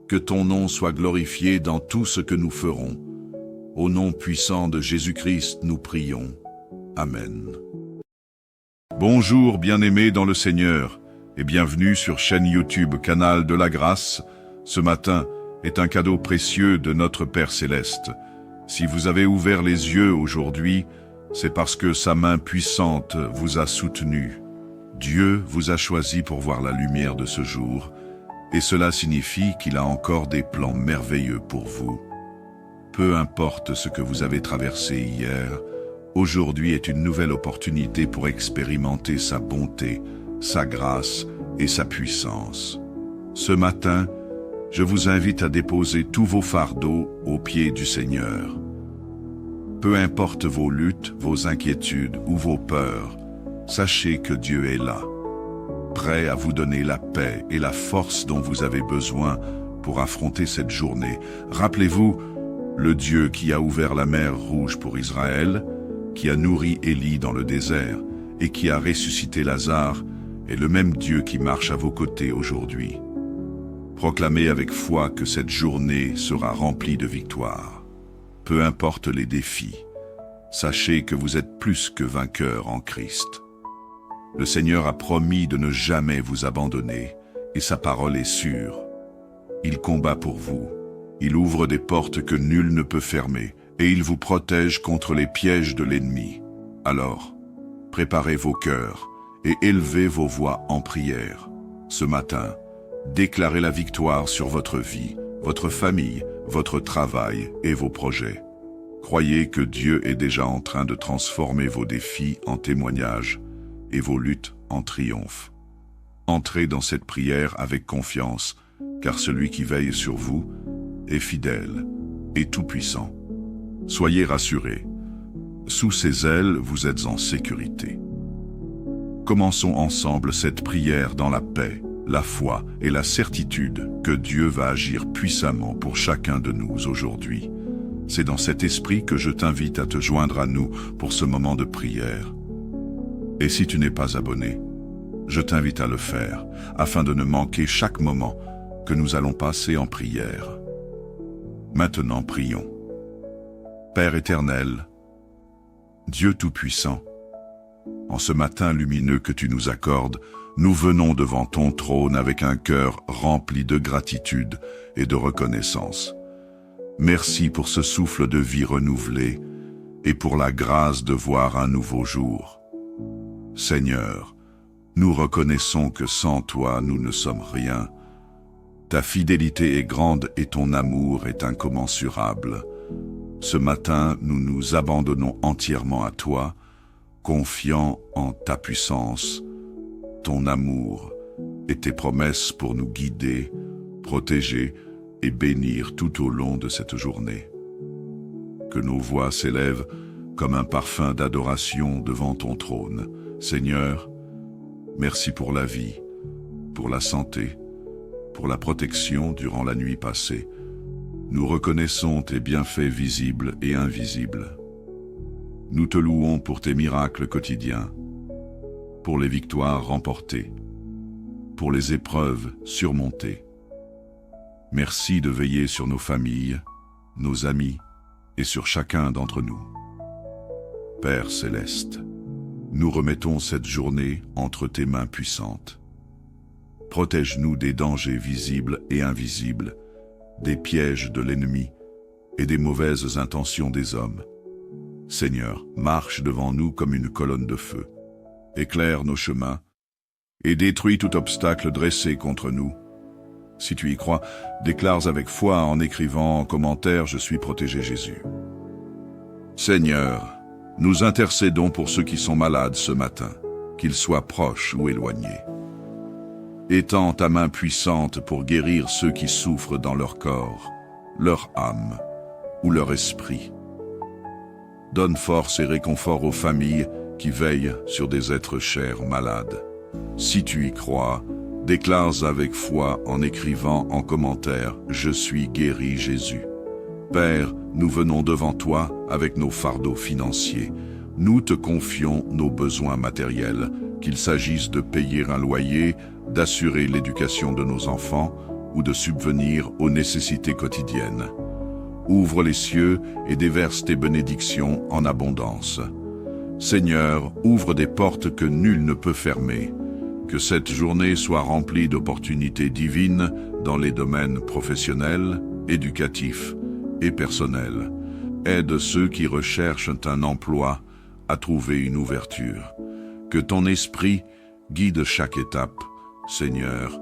Que ton nom soit glorifié dans tout ce que nous ferons. Au nom puissant de Jésus-Christ, nous prions. Amen. Bonjour bien-aimés dans le Seigneur et bienvenue sur chaîne YouTube Canal de la Grâce. Ce matin est un cadeau précieux de notre Père Céleste. Si vous avez ouvert les yeux aujourd'hui, c'est parce que sa main puissante vous a soutenu. Dieu vous a choisi pour voir la lumière de ce jour, et cela signifie qu'il a encore des plans merveilleux pour vous. Peu importe ce que vous avez traversé hier, aujourd'hui est une nouvelle opportunité pour expérimenter sa bonté, sa grâce et sa puissance. Ce matin, je vous invite à déposer tous vos fardeaux aux pieds du Seigneur. Peu importe vos luttes, vos inquiétudes ou vos peurs, sachez que Dieu est là, prêt à vous donner la paix et la force dont vous avez besoin pour affronter cette journée. Rappelez-vous, le Dieu qui a ouvert la mer Rouge pour Israël, qui a nourri Élie dans le désert et qui a ressuscité Lazare, est le même Dieu qui marche à vos côtés aujourd'hui. Proclamez avec foi que cette journée sera remplie de victoires. Peu importe les défis, sachez que vous êtes plus que vainqueurs en Christ. Le Seigneur a promis de ne jamais vous abandonner, et sa parole est sûre. Il combat pour vous, il ouvre des portes que nul ne peut fermer, et il vous protège contre les pièges de l'ennemi. Alors, préparez vos cœurs et élevez vos voix en prière. Ce matin, déclarez la victoire sur votre vie, votre famille, votre travail et vos projets. Croyez que Dieu est déjà en train de transformer vos défis en témoignages et vos luttes en triomphe. Entrez dans cette prière avec confiance, car celui qui veille sur vous est fidèle et tout-puissant. Soyez rassurés, sous ses ailes vous êtes en sécurité. Commençons ensemble cette prière dans la paix, la foi et la certitude que Dieu va agir puissamment pour chacun de nous aujourd'hui. C'est dans cet esprit que je t'invite à te joindre à nous pour ce moment de prière. Et si tu n'es pas abonné, je t'invite à le faire, afin de ne manquer chaque moment que nous allons passer en prière. Maintenant prions. Père éternel, Dieu Tout-Puissant, en ce matin lumineux que tu nous accordes, nous venons devant ton trône avec un cœur rempli de gratitude et de reconnaissance. Merci pour ce souffle de vie renouvelé et pour la grâce de voir un nouveau jour. Seigneur, nous reconnaissons que sans toi nous ne sommes rien. Ta fidélité est grande et ton amour est incommensurable. Ce matin, nous nous abandonnons entièrement à toi, confiants en ta puissance, ton amour et tes promesses pour nous guider, protéger et bénir tout au long de cette journée. Que nos voix s'élèvent comme un parfum d'adoration devant ton trône. Seigneur, merci pour la vie, pour la santé, pour la protection durant la nuit passée. Nous reconnaissons tes bienfaits visibles et invisibles. Nous te louons pour tes miracles quotidiens, pour les victoires remportées, pour les épreuves surmontées. Merci de veiller sur nos familles, nos amis et sur chacun d'entre nous. Père céleste, nous remettons cette journée entre tes mains puissantes. Protège-nous des dangers visibles et invisibles, des pièges de l'ennemi et des mauvaises intentions des hommes. Seigneur, marche devant nous comme une colonne de feu. Éclaire nos chemins et détruis tout obstacle dressé contre nous. Si tu y crois, déclare avec foi en écrivant en commentaire « Je suis protégé Jésus ». Seigneur, nous intercédons pour ceux qui sont malades ce matin, qu'ils soient proches ou éloignés. Étends ta main puissante pour guérir ceux qui souffrent dans leur corps, leur âme ou leur esprit. Donne force et réconfort aux familles qui veillent sur des êtres chers malades. Si tu y crois, déclare avec foi en écrivant en commentaire « Je suis guéri Jésus ». Père, nous venons devant toi avec nos fardeaux financiers. Nous te confions nos besoins matériels, qu'il s'agisse de payer un loyer, d'assurer l'éducation de nos enfants ou de subvenir aux nécessités quotidiennes. Ouvre les cieux et déverse tes bénédictions en abondance. Seigneur, ouvre des portes que nul ne peut fermer. Que cette journée soit remplie d'opportunités divines dans les domaines professionnels, éducatifs et personnels. Aide ceux qui recherchent un emploi à trouver une ouverture. Que ton esprit guide chaque étape. Seigneur,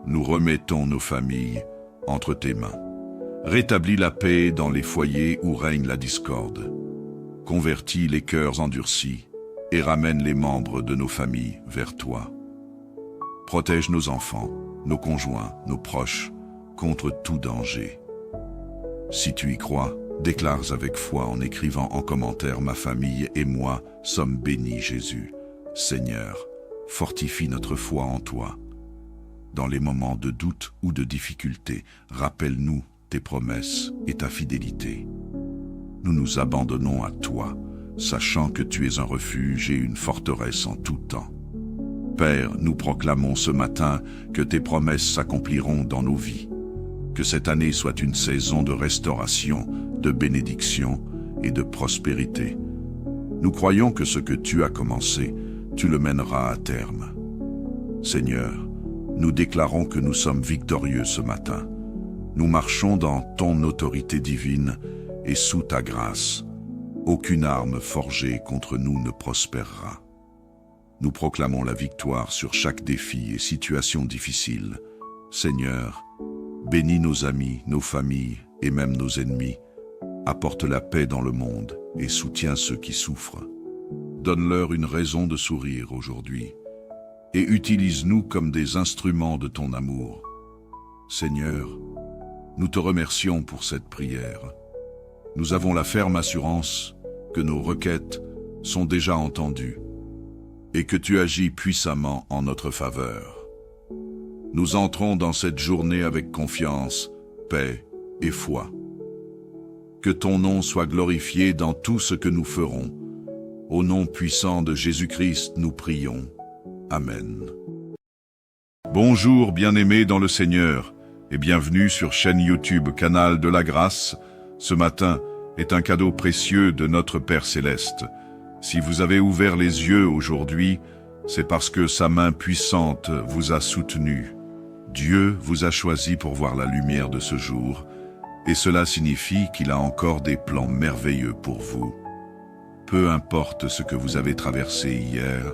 nous remettons nos familles entre tes mains. Rétablis la paix dans les foyers où règne la discorde. Convertis les cœurs endurcis et ramène les membres de nos familles vers toi. Protège nos enfants, nos conjoints, nos proches, contre tout danger. Si tu y crois, Déclare avec foi en écrivant en commentaire: ma famille et moi sommes bénis, Jésus. Seigneur, fortifie notre foi en toi. Dans les moments de doute ou de difficulté, rappelle-nous tes promesses et ta fidélité. Nous nous abandonnons à toi, sachant que tu es un refuge et une forteresse en tout temps. Père, nous proclamons ce matin que tes promesses s'accompliront dans nos vies. Que cette année soit une saison de restauration, de bénédiction et de prospérité. Nous croyons que ce que tu as commencé, tu le mèneras à terme. Seigneur, nous déclarons que nous sommes victorieux ce matin. Nous marchons dans ton autorité divine et sous ta grâce. Aucune arme forgée contre nous ne prospérera. Nous proclamons la victoire sur chaque défi et situation difficile. Seigneur, bénis nos amis, nos familles et même nos ennemis. Apporte la paix dans le monde et soutiens ceux qui souffrent. Donne-leur une raison de sourire aujourd'hui et utilise-nous comme des instruments de ton amour. Seigneur, nous te remercions pour cette prière. Nous avons la ferme assurance que nos requêtes sont déjà entendues et que tu agis puissamment en notre faveur. Nous entrons dans cette journée avec confiance, paix et foi. Que ton nom soit glorifié dans tout ce que nous ferons. Au nom puissant de Jésus-Christ, nous prions. Amen. Bonjour bien-aimés dans le Seigneur et bienvenue sur chaîne YouTube Canal de la Grâce. Ce matin est un cadeau précieux de notre Père Céleste. Si vous avez ouvert les yeux aujourd'hui, c'est parce que sa main puissante vous a soutenu. Dieu vous a choisi pour voir la lumière de ce jour, et cela signifie qu'il a encore des plans merveilleux pour vous. Peu importe ce que vous avez traversé hier,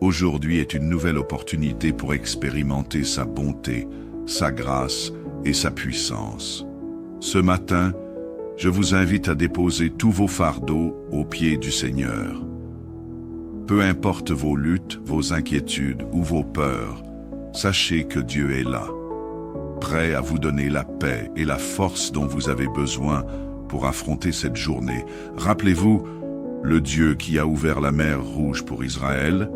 aujourd'hui est une nouvelle opportunité pour expérimenter sa bonté, sa grâce et sa puissance. Ce matin, je vous invite à déposer tous vos fardeaux aux pieds du Seigneur. Peu importe vos luttes, vos inquiétudes ou vos peurs, sachez que Dieu est là, prêt à vous donner la paix et la force dont vous avez besoin pour affronter cette journée. Rappelez-vous, le Dieu qui a ouvert la mer Rouge pour Israël,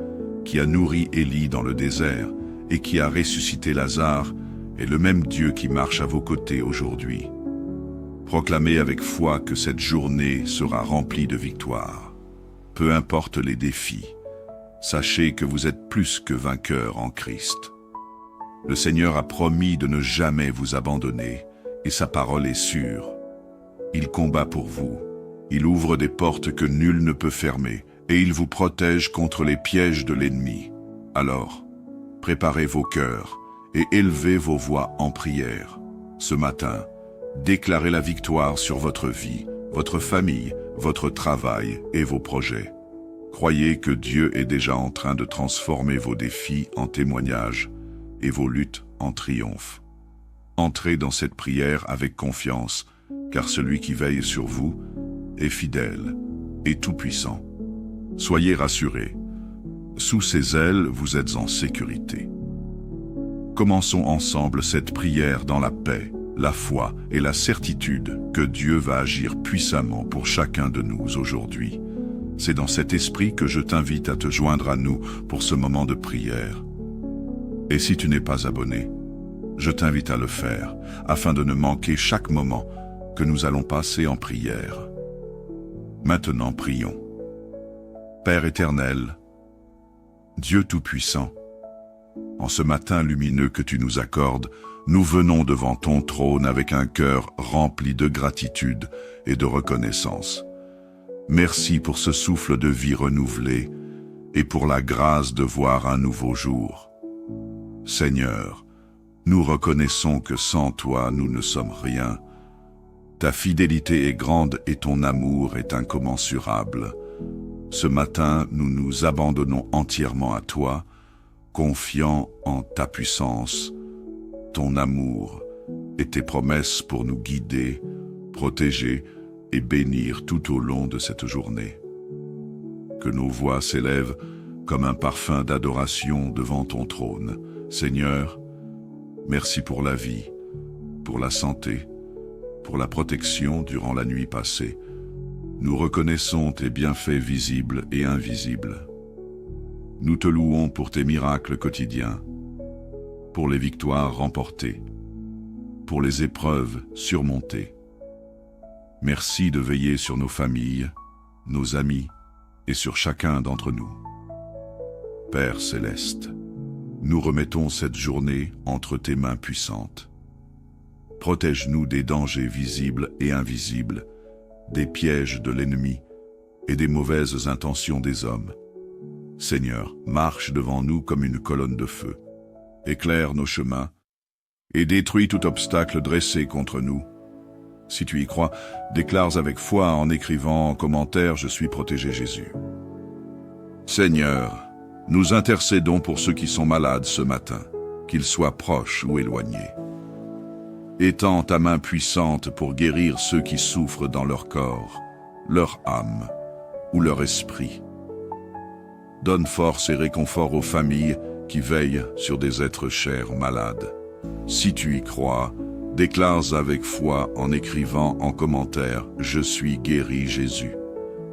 qui a nourri Élie dans le désert et qui a ressuscité Lazare, est le même Dieu qui marche à vos côtés aujourd'hui. Proclamez avec foi que cette journée sera remplie de victoires. Peu importe les défis, sachez que vous êtes plus que vainqueurs en Christ. Le Seigneur a promis de ne jamais vous abandonner et sa parole est sûre. Il combat pour vous, il ouvre des portes que nul ne peut fermer et il vous protège contre les pièges de l'ennemi. Alors, préparez vos cœurs et élevez vos voix en prière. Ce matin, déclarez la victoire sur votre vie, votre famille, votre travail et vos projets. Croyez que Dieu est déjà en train de transformer vos défis en témoignages et vos luttes en triomphe. Entrez dans cette prière avec confiance, car celui qui veille sur vous est fidèle et tout-puissant. Soyez rassurés, sous ses ailes vous êtes en sécurité. Commençons ensemble cette prière dans la paix, la foi et la certitude que Dieu va agir puissamment pour chacun de nous aujourd'hui. C'est dans cet esprit que je t'invite à te joindre à nous pour ce moment de prière. Et si tu n'es pas abonné, je t'invite à le faire, afin de ne manquer chaque moment que nous allons passer en prière. Maintenant prions. Père éternel, Dieu Tout-Puissant, en ce matin lumineux que tu nous accordes, nous venons devant ton trône avec un cœur rempli de gratitude et de reconnaissance. Merci pour ce souffle de vie renouvelé et pour la grâce de voir un nouveau jour. Seigneur, nous reconnaissons que sans toi nous ne sommes rien. Ta fidélité est grande et ton amour est incommensurable. Ce matin, nous nous abandonnons entièrement à toi, confiants en ta puissance, ton amour et tes promesses pour nous guider, protéger et bénir tout au long de cette journée. Que nos voix s'élèvent comme un parfum d'adoration devant ton trône. Seigneur, merci pour la vie, pour la santé, pour la protection durant la nuit passée. Nous reconnaissons tes bienfaits visibles et invisibles. Nous te louons pour tes miracles quotidiens, pour les victoires remportées, pour les épreuves surmontées. Merci de veiller sur nos familles, nos amis et sur chacun d'entre nous. Père céleste, nous remettons cette journée entre tes mains puissantes. Protège-nous des dangers visibles et invisibles, des pièges de l'ennemi et des mauvaises intentions des hommes. Seigneur, marche devant nous comme une colonne de feu. Éclaire nos chemins et détruis tout obstacle dressé contre nous. Si tu y crois, déclare avec foi en écrivant en commentaire « Je suis protégé Jésus ». Seigneur, nous intercédons pour ceux qui sont malades ce matin, qu'ils soient proches ou éloignés. Étends ta main puissante pour guérir ceux qui souffrent dans leur corps, leur âme ou leur esprit. Donne force et réconfort aux familles qui veillent sur des êtres chers malades. Si tu y crois, déclare avec foi en écrivant en commentaire « Je suis guéri Jésus ».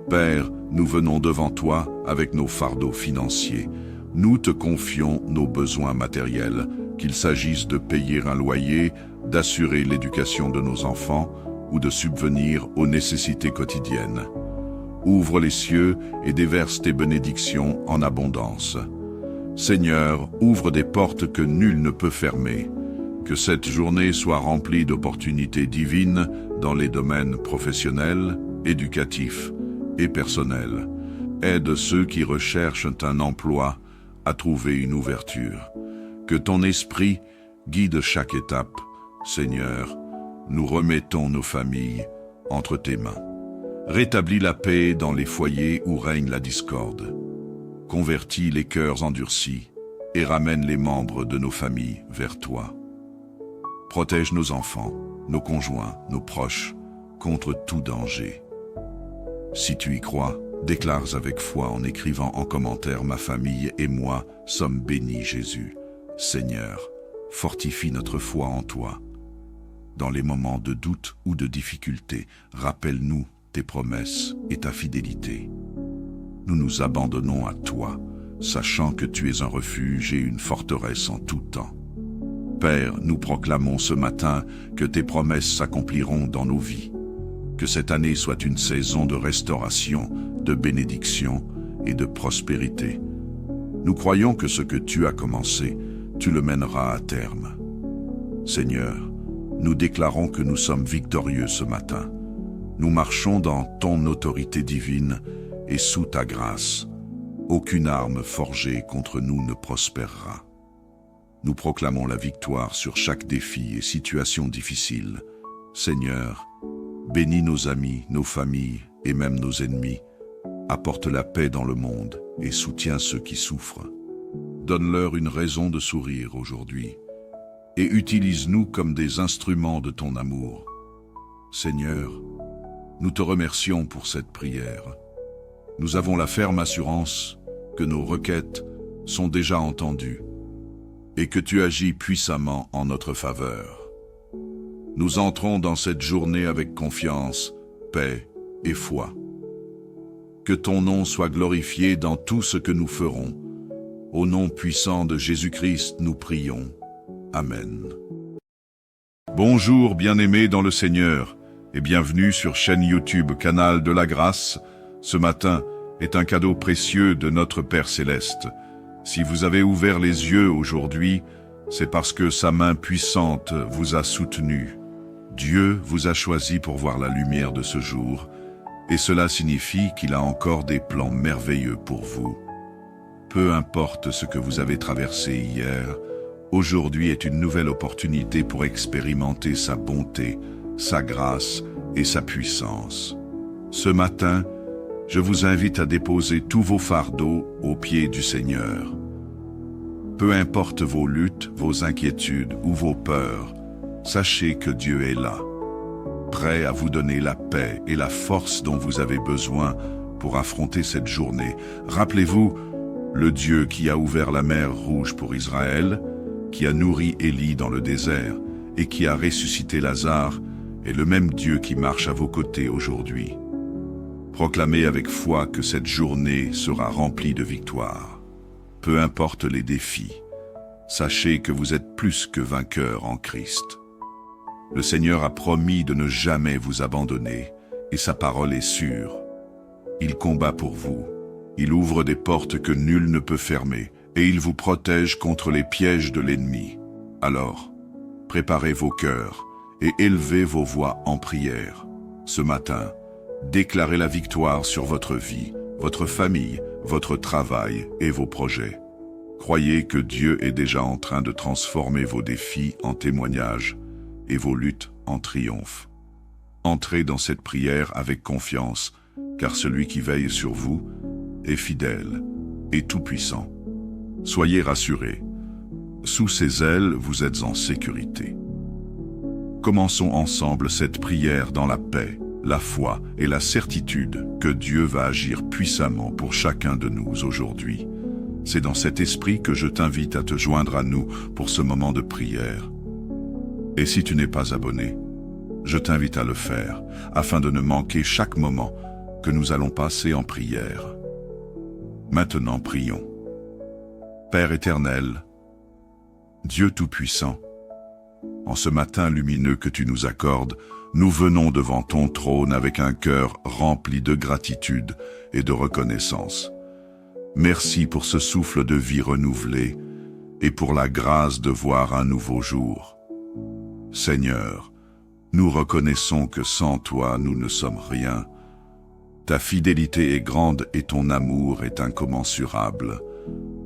Père, nous venons devant toi avec nos fardeaux financiers. Nous te confions nos besoins matériels, qu'il s'agisse de payer un loyer, d'assurer l'éducation de nos enfants ou de subvenir aux nécessités quotidiennes. Ouvre les cieux et déverse tes bénédictions en abondance. Seigneur, ouvre des portes que nul ne peut fermer. Que cette journée soit remplie d'opportunités divines dans les domaines professionnels, éducatifs et personnels. Aide ceux qui recherchent un emploi à trouver une ouverture. Que ton esprit guide chaque étape. Seigneur, nous remettons nos familles entre tes mains. Rétablis la paix dans les foyers où règne la discorde. Convertis les cœurs endurcis et ramène les membres de nos familles vers toi. Protège nos enfants, nos conjoints, nos proches, contre tout danger. Si tu y crois, déclare avec foi en écrivant en commentaire « Ma famille et moi sommes bénis Jésus ». Seigneur, fortifie notre foi en toi. Dans les moments de doute ou de difficulté, rappelle-nous tes promesses et ta fidélité. Nous nous abandonnons à toi, sachant que tu es un refuge et une forteresse en tout temps. Père, nous proclamons ce matin que tes promesses s'accompliront dans nos vies. Que cette année soit une saison de restauration, de bénédiction et de prospérité. Nous croyons que ce que tu as commencé, tu le mèneras à terme. Seigneur, nous déclarons que nous sommes victorieux ce matin. Nous marchons dans ton autorité divine et sous ta grâce. Aucune arme forgée contre nous ne prospérera. Nous proclamons la victoire sur chaque défi et situation difficile. Seigneur, bénis nos amis, nos familles et même nos ennemis. Apporte la paix dans le monde et soutiens ceux qui souffrent. Donne-leur une raison de sourire aujourd'hui et utilise-nous comme des instruments de ton amour. Seigneur, nous te remercions pour cette prière. Nous avons la ferme assurance que nos requêtes sont déjà entendues et que tu agis puissamment en notre faveur. Nous entrons dans cette journée avec confiance, paix et foi. Que ton nom soit glorifié dans tout ce que nous ferons. Au nom puissant de Jésus-Christ, nous prions. Amen. Bonjour bien-aimés dans le Seigneur et bienvenue sur chaîne YouTube Canal de la Grâce. Ce matin est un cadeau précieux de notre Père Céleste. Si vous avez ouvert les yeux aujourd'hui, c'est parce que sa main puissante vous a soutenu. Dieu vous a choisi pour voir la lumière de ce jour, et cela signifie qu'il a encore des plans merveilleux pour vous. Peu importe ce que vous avez traversé hier, aujourd'hui est une nouvelle opportunité pour expérimenter sa bonté, sa grâce et sa puissance. Ce matin, je vous invite à déposer tous vos fardeaux aux pieds du Seigneur. Peu importe vos luttes, vos inquiétudes ou vos peurs, sachez que Dieu est là, prêt à vous donner la paix et la force dont vous avez besoin pour affronter cette journée. Rappelez-vous, le Dieu qui a ouvert la mer Rouge pour Israël, qui a nourri Élie dans le désert et qui a ressuscité Lazare, est le même Dieu qui marche à vos côtés aujourd'hui. Proclamez avec foi que cette journée sera remplie de victoires. Peu importe les défis, sachez que vous êtes plus que vainqueurs en Christ. Le Seigneur a promis de ne jamais vous abandonner, et sa parole est sûre. Il combat pour vous, il ouvre des portes que nul ne peut fermer, et il vous protège contre les pièges de l'ennemi. Alors, préparez vos cœurs et élevez vos voix en prière. Ce matin, déclarez la victoire sur votre vie, votre famille, votre travail et vos projets. Croyez que Dieu est déjà en train de transformer vos défis en témoignages et vos luttes en triomphe. Entrez dans cette prière avec confiance, car celui qui veille sur vous est fidèle et tout-puissant. Soyez rassurés. Sous ses ailes, vous êtes en sécurité. Commençons ensemble cette prière dans la paix, la foi et la certitude que Dieu va agir puissamment pour chacun de nous aujourd'hui. C'est dans cet esprit que je t'invite à te joindre à nous pour ce moment de prière. Et si tu n'es pas abonné, je t'invite à le faire, afin de ne manquer chaque moment que nous allons passer en prière. Maintenant, prions. Père éternel, Dieu Tout-Puissant, en ce matin lumineux que tu nous accordes, nous venons devant ton trône avec un cœur rempli de gratitude et de reconnaissance. Merci pour ce souffle de vie renouvelé et pour la grâce de voir un nouveau jour. Seigneur, nous reconnaissons que sans toi, nous ne sommes rien. Ta fidélité est grande et ton amour est incommensurable.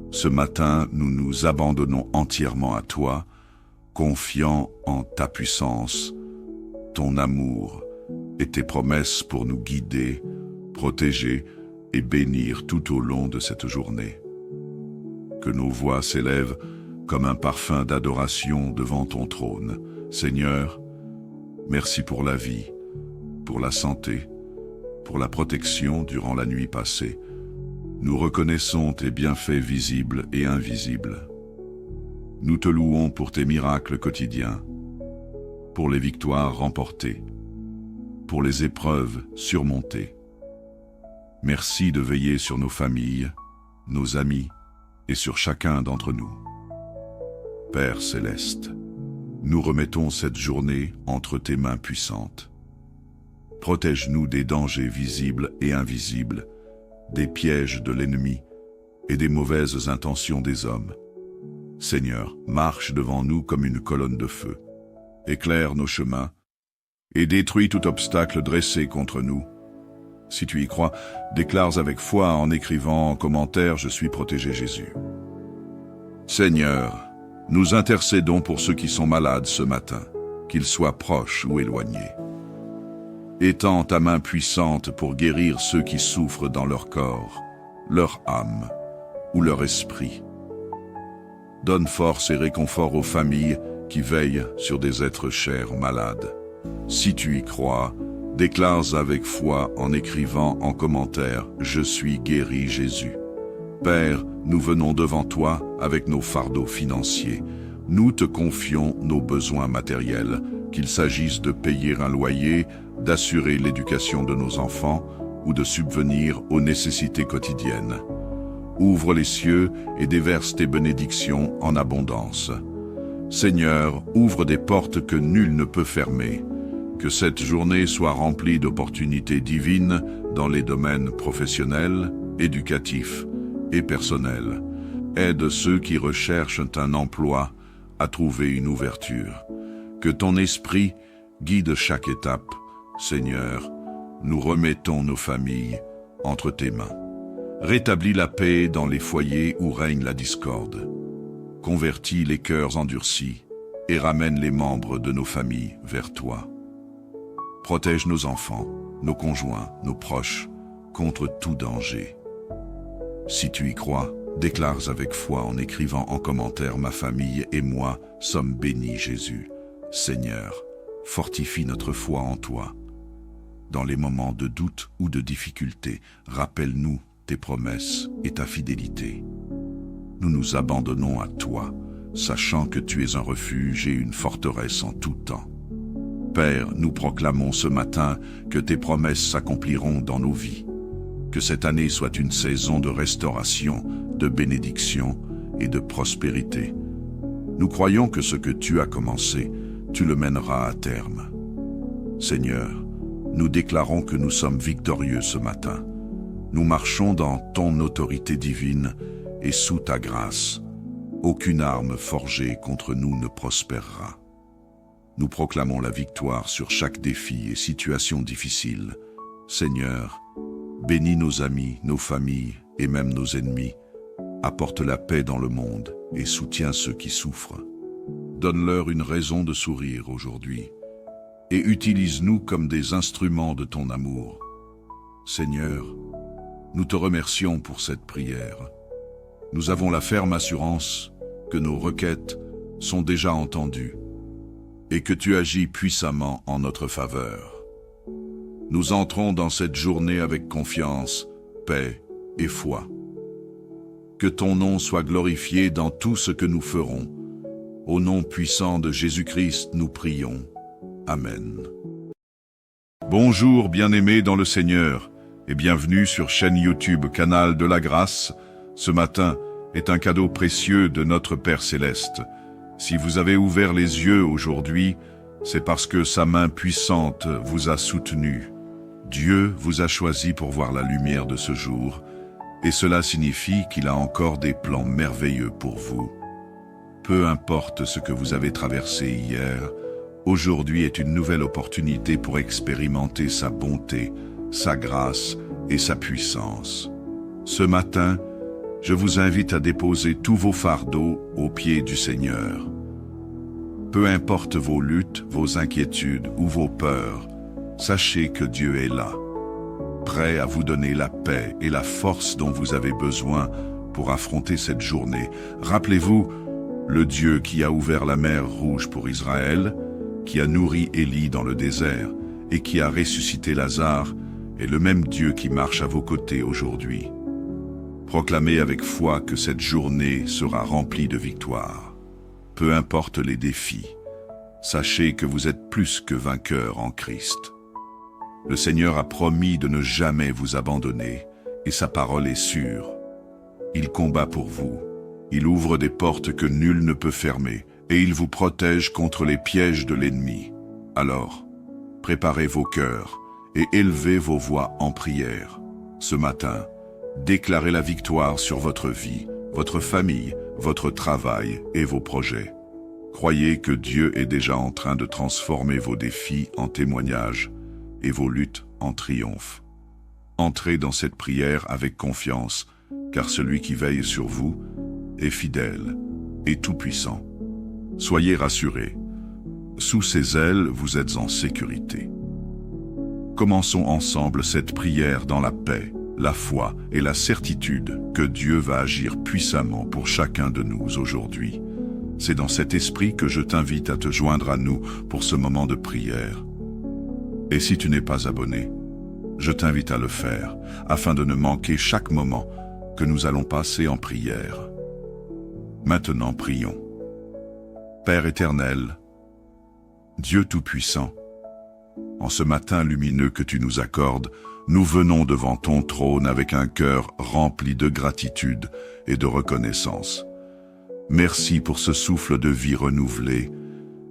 Ce matin, nous nous abandonnons entièrement à toi, confiants en ta puissance, ton amour et tes promesses pour nous guider, protéger et bénir tout au long de cette journée. Que nos voix s'élèvent comme un parfum d'adoration devant ton trône. Seigneur, merci pour la vie, pour la santé, pour la protection durant la nuit passée. Nous reconnaissons tes bienfaits visibles et invisibles. Nous te louons pour tes miracles quotidiens, pour les victoires remportées, pour les épreuves surmontées. Merci de veiller sur nos familles, nos amis et sur chacun d'entre nous. Père céleste, nous remettons cette journée entre tes mains puissantes. Protège-nous des dangers visibles et invisibles, des pièges de l'ennemi et des mauvaises intentions des hommes. Seigneur, marche devant nous comme une colonne de feu. Éclaire nos chemins et détruis tout obstacle dressé contre nous. Si tu y crois, déclare avec foi en écrivant en commentaire « Je suis protégé Jésus ». Seigneur, nous intercédons pour ceux qui sont malades ce matin, qu'ils soient proches ou éloignés. Étends ta main puissante pour guérir ceux qui souffrent dans leur corps, leur âme ou leur esprit. Donne force et réconfort aux familles qui veillent sur des êtres chers malades. Si tu y crois, déclare avec foi en écrivant en commentaire « Je suis guéri Jésus ». Père, nous venons devant toi avec nos fardeaux financiers. Nous te confions nos besoins matériels, qu'il s'agisse de payer un loyer, d'assurer l'éducation de nos enfants ou de subvenir aux nécessités quotidiennes. Ouvre les cieux et déverse tes bénédictions en abondance. Seigneur, ouvre des portes que nul ne peut fermer. Que cette journée soit remplie d'opportunités divines dans les domaines professionnels, éducatifs et personnels. Aide ceux qui recherchent un emploi à trouver une ouverture. Que ton esprit guide chaque étape. Seigneur, nous remettons nos familles entre tes mains. Rétablis la paix dans les foyers où règne la discorde. Convertis les cœurs endurcis et ramène les membres de nos familles vers toi. Protège nos enfants, nos conjoints, nos proches, contre tout danger. Si tu y crois, déclare avec foi en écrivant en commentaire « Ma famille et moi sommes bénis Jésus ». Seigneur, fortifie notre foi en toi. Dans les moments de doute ou de difficulté, rappelle-nous tes promesses et ta fidélité. Nous nous abandonnons à toi, sachant que tu es un refuge et une forteresse en tout temps. Père, nous proclamons ce matin que tes promesses s'accompliront dans nos vies. Que cette année soit une saison de restauration, de bénédiction et de prospérité. Nous croyons que ce que tu as commencé, tu le mèneras à terme. Seigneur, nous déclarons que nous sommes victorieux ce matin. Nous marchons dans ton autorité divine et sous ta grâce. Aucune arme forgée contre nous ne prospérera. Nous proclamons la victoire sur chaque défi et situation difficile. Seigneur, bénis nos amis, nos familles et même nos ennemis. Apporte la paix dans le monde et soutiens ceux qui souffrent. Donne-leur une raison de sourire aujourd'hui et utilise-nous comme des instruments de ton amour. Seigneur, nous te remercions pour cette prière. Nous avons la ferme assurance que nos requêtes sont déjà entendues et que tu agis puissamment en notre faveur. Nous entrons dans cette journée avec confiance, paix et foi. Que ton nom soit glorifié dans tout ce que nous ferons. Au nom puissant de Jésus-Christ, nous prions. Amen. Bonjour bien-aimés dans le Seigneur et bienvenue sur chaîne YouTube Canal de la Grâce. Ce matin est un cadeau précieux de notre Père Céleste. Si vous avez ouvert les yeux aujourd'hui, c'est parce que sa main puissante vous a soutenu. Dieu vous a choisi pour voir la lumière de ce jour, et cela signifie qu'il a encore des plans merveilleux pour vous. Peu importe ce que vous avez traversé hier, aujourd'hui est une nouvelle opportunité pour expérimenter sa bonté, sa grâce et sa puissance. Ce matin, je vous invite à déposer tous vos fardeaux aux pieds du Seigneur. Peu importe vos luttes, vos inquiétudes ou vos peurs, sachez que Dieu est là, prêt à vous donner la paix et la force dont vous avez besoin pour affronter cette journée. Rappelez-vous, le Dieu qui a ouvert la mer Rouge pour Israël, qui a nourri Élie dans le désert et qui a ressuscité Lazare, est le même Dieu qui marche à vos côtés aujourd'hui. Proclamez avec foi que cette journée sera remplie de victoires. Peu importe les défis, sachez que vous êtes plus que vainqueurs en Christ. Le Seigneur a promis de ne jamais vous abandonner et sa parole est sûre. Il combat pour vous. Il ouvre des portes que nul ne peut fermer et il vous protège contre les pièges de l'ennemi. Alors, préparez vos cœurs et élevez vos voix en prière. Ce matin, déclarez la victoire sur votre vie, votre famille, votre travail et vos projets. Croyez que Dieu est déjà en train de transformer vos défis en témoignages et vos luttes en triomphe. Entrez dans cette prière avec confiance, car celui qui veille sur vous est fidèle et tout-puissant. Soyez rassurés. Sous ses ailes, vous êtes en sécurité. Commençons ensemble cette prière dans la paix, la foi et la certitude que Dieu va agir puissamment pour chacun de nous aujourd'hui. C'est dans cet esprit que je t'invite à te joindre à nous pour ce moment de prière. Et si tu n'es pas abonné, je t'invite à le faire, afin de ne manquer chaque moment que nous allons passer en prière. Maintenant prions. Père éternel, Dieu Tout-Puissant, en ce matin lumineux que tu nous accordes, nous venons devant ton trône avec un cœur rempli de gratitude et de reconnaissance. Merci pour ce souffle de vie renouvelé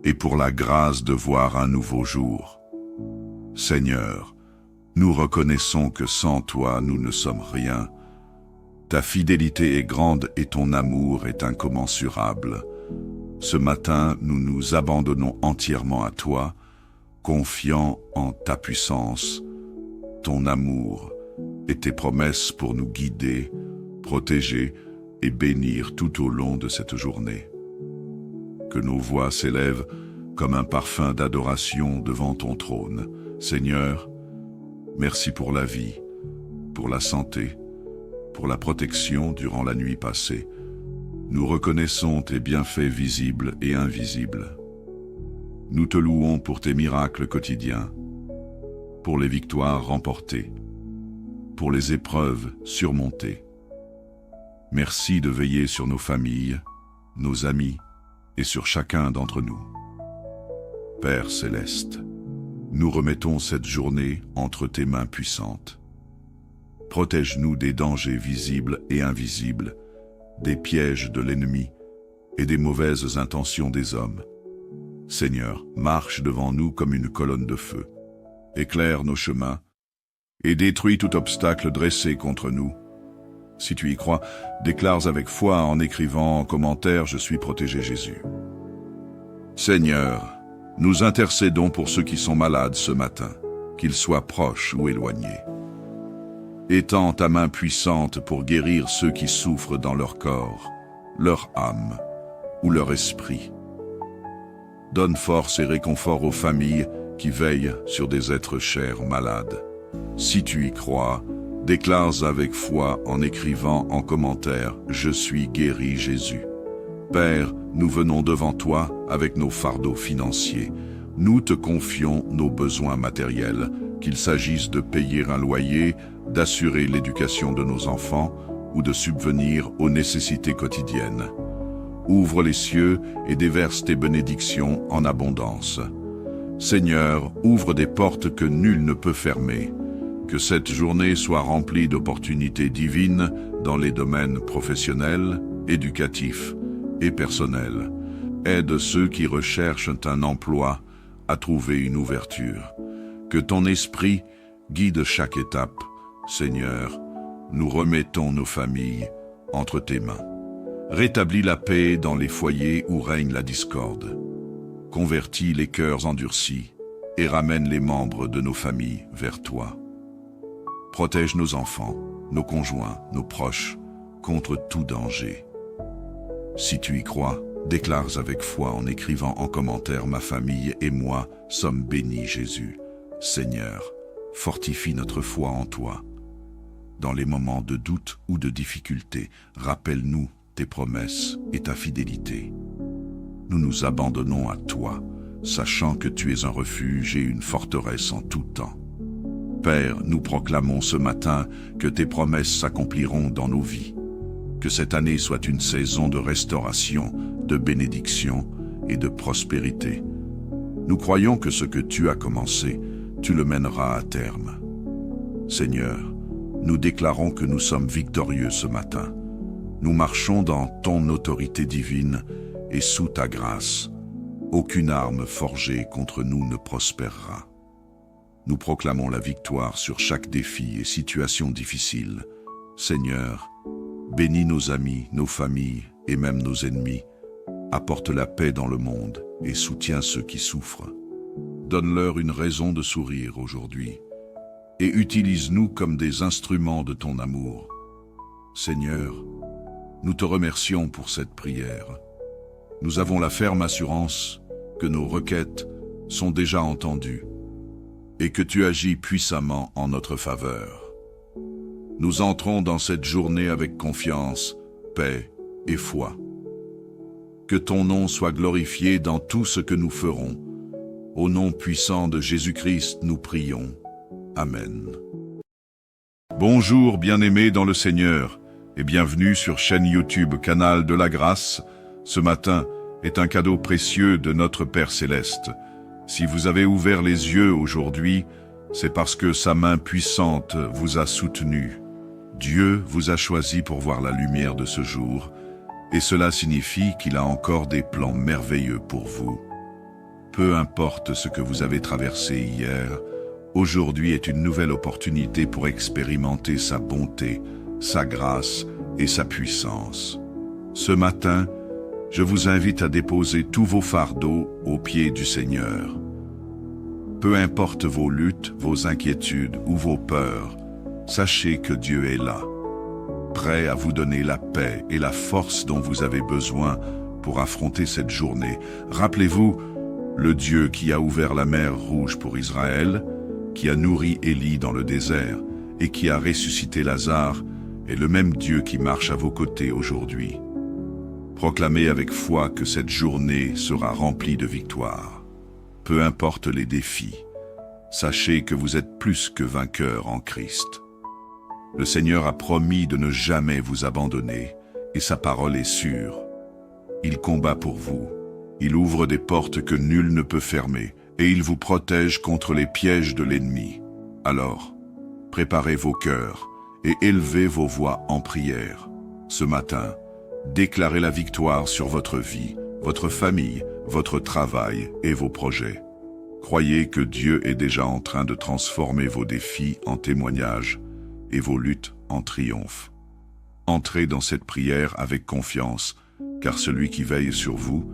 et pour la grâce de voir un nouveau jour. Seigneur, nous reconnaissons que sans toi nous ne sommes rien. Ta fidélité est grande et ton amour est incommensurable. Ce matin, nous nous abandonnons entièrement à toi, confiants en ta puissance, ton amour et tes promesses pour nous guider, protéger et bénir tout au long de cette journée. Que nos voix s'élèvent comme un parfum d'adoration devant ton trône. Seigneur, merci pour la vie, pour la santé, pour la protection durant la nuit passée. Nous reconnaissons tes bienfaits visibles et invisibles. Nous te louons pour tes miracles quotidiens, pour les victoires remportées, pour les épreuves surmontées. Merci de veiller sur nos familles, nos amis et sur chacun d'entre nous. Père céleste, nous remettons cette journée entre tes mains puissantes. Protège-nous des dangers visibles et invisibles, des pièges de l'ennemi et des mauvaises intentions des hommes. Seigneur, marche devant nous comme une colonne de feu. Éclaire nos chemins et détruis tout obstacle dressé contre nous. Si tu y crois, déclare avec foi en écrivant en commentaire « Je suis protégé Jésus ». Seigneur, nous intercédons pour ceux qui sont malades ce matin, qu'ils soient proches ou éloignés. Étends ta main puissante pour guérir ceux qui souffrent dans leur corps, leur âme ou leur esprit. Donne force et réconfort aux familles qui veillent sur des êtres chers malades. Si tu y crois, déclare avec foi en écrivant en commentaire « Je suis guéri Jésus ». Père, nous venons devant toi avec nos fardeaux financiers. Nous te confions nos besoins matériels, qu'il s'agisse de payer un loyer, d'assurer l'éducation de nos enfants ou de subvenir aux nécessités quotidiennes. Ouvre les cieux et déverse tes bénédictions en abondance. Seigneur, ouvre des portes que nul ne peut fermer. Que cette journée soit remplie d'opportunités divines dans les domaines professionnels, éducatifs et personnels. Aide ceux qui recherchent un emploi à trouver une ouverture. Que ton esprit guide chaque étape. Seigneur, nous remettons nos familles entre tes mains. Rétablis la paix dans les foyers où règne la discorde. Convertis les cœurs endurcis et ramène les membres de nos familles vers toi. Protège nos enfants, nos conjoints, nos proches contre tout danger. Si tu y crois, déclare avec foi en écrivant en commentaire « Ma famille et moi sommes bénis Jésus ». Seigneur, fortifie notre foi en toi. Dans les moments de doute ou de difficulté, rappelle-nous tes promesses et ta fidélité. Nous nous abandonnons à toi, sachant que tu es un refuge et une forteresse en tout temps. Père, nous proclamons ce matin que tes promesses s'accompliront dans nos vies. Que cette année soit une saison de restauration, de bénédiction et de prospérité. Nous croyons que ce que tu as commencé, tu le mèneras à terme. Seigneur, nous déclarons que nous sommes victorieux ce matin. Nous marchons dans ton autorité divine et sous ta grâce. Aucune arme forgée contre nous ne prospérera. Nous proclamons la victoire sur chaque défi et situation difficile. Seigneur, bénis nos amis, nos familles et même nos ennemis. Apporte la paix dans le monde et soutiens ceux qui souffrent. Donne-leur une raison de sourire aujourd'hui et utilise-nous comme des instruments de ton amour. Seigneur, nous te remercions pour cette prière. Nous avons la ferme assurance que nos requêtes sont déjà entendues et que tu agis puissamment en notre faveur. Nous entrons dans cette journée avec confiance, paix et foi. Que ton nom soit glorifié dans tout ce que nous ferons. Au nom puissant de Jésus-Christ, nous prions. Amen. Bonjour bien-aimés dans le Seigneur et bienvenue sur chaîne YouTube Canal de la Grâce. Ce matin est un cadeau précieux de notre Père Céleste. Si vous avez ouvert les yeux aujourd'hui, c'est parce que sa main puissante vous a soutenu. Dieu vous a choisi pour voir la lumière de ce jour, et cela signifie qu'il a encore des plans merveilleux pour vous. Peu importe ce que vous avez traversé hier, aujourd'hui est une nouvelle opportunité pour expérimenter sa bonté, sa grâce et sa puissance. Ce matin, je vous invite à déposer tous vos fardeaux aux pieds du Seigneur. Peu importe vos luttes, vos inquiétudes ou vos peurs, sachez que Dieu est là, prêt à vous donner la paix et la force dont vous avez besoin pour affronter cette journée. Rappelez-vous, le Dieu qui a ouvert la mer Rouge pour Israël, qui a nourri Élie dans le désert et qui a ressuscité Lazare, est le même Dieu qui marche à vos côtés aujourd'hui. Proclamez avec foi que cette journée sera remplie de victoires. Peu importe les défis, sachez que vous êtes plus que vainqueurs en Christ. Le Seigneur a promis de ne jamais vous abandonner et sa parole est sûre. Il combat pour vous Il ouvre des portes que nul ne peut fermer, et il vous protège contre les pièges de l'ennemi. Alors, préparez vos cœurs et élevez vos voix en prière. Ce matin, déclarez la victoire sur votre vie, votre famille, votre travail et vos projets. Croyez que Dieu est déjà en train de transformer vos défis en témoignages et vos luttes en triomphe. Entrez dans cette prière avec confiance, car celui qui veille sur vous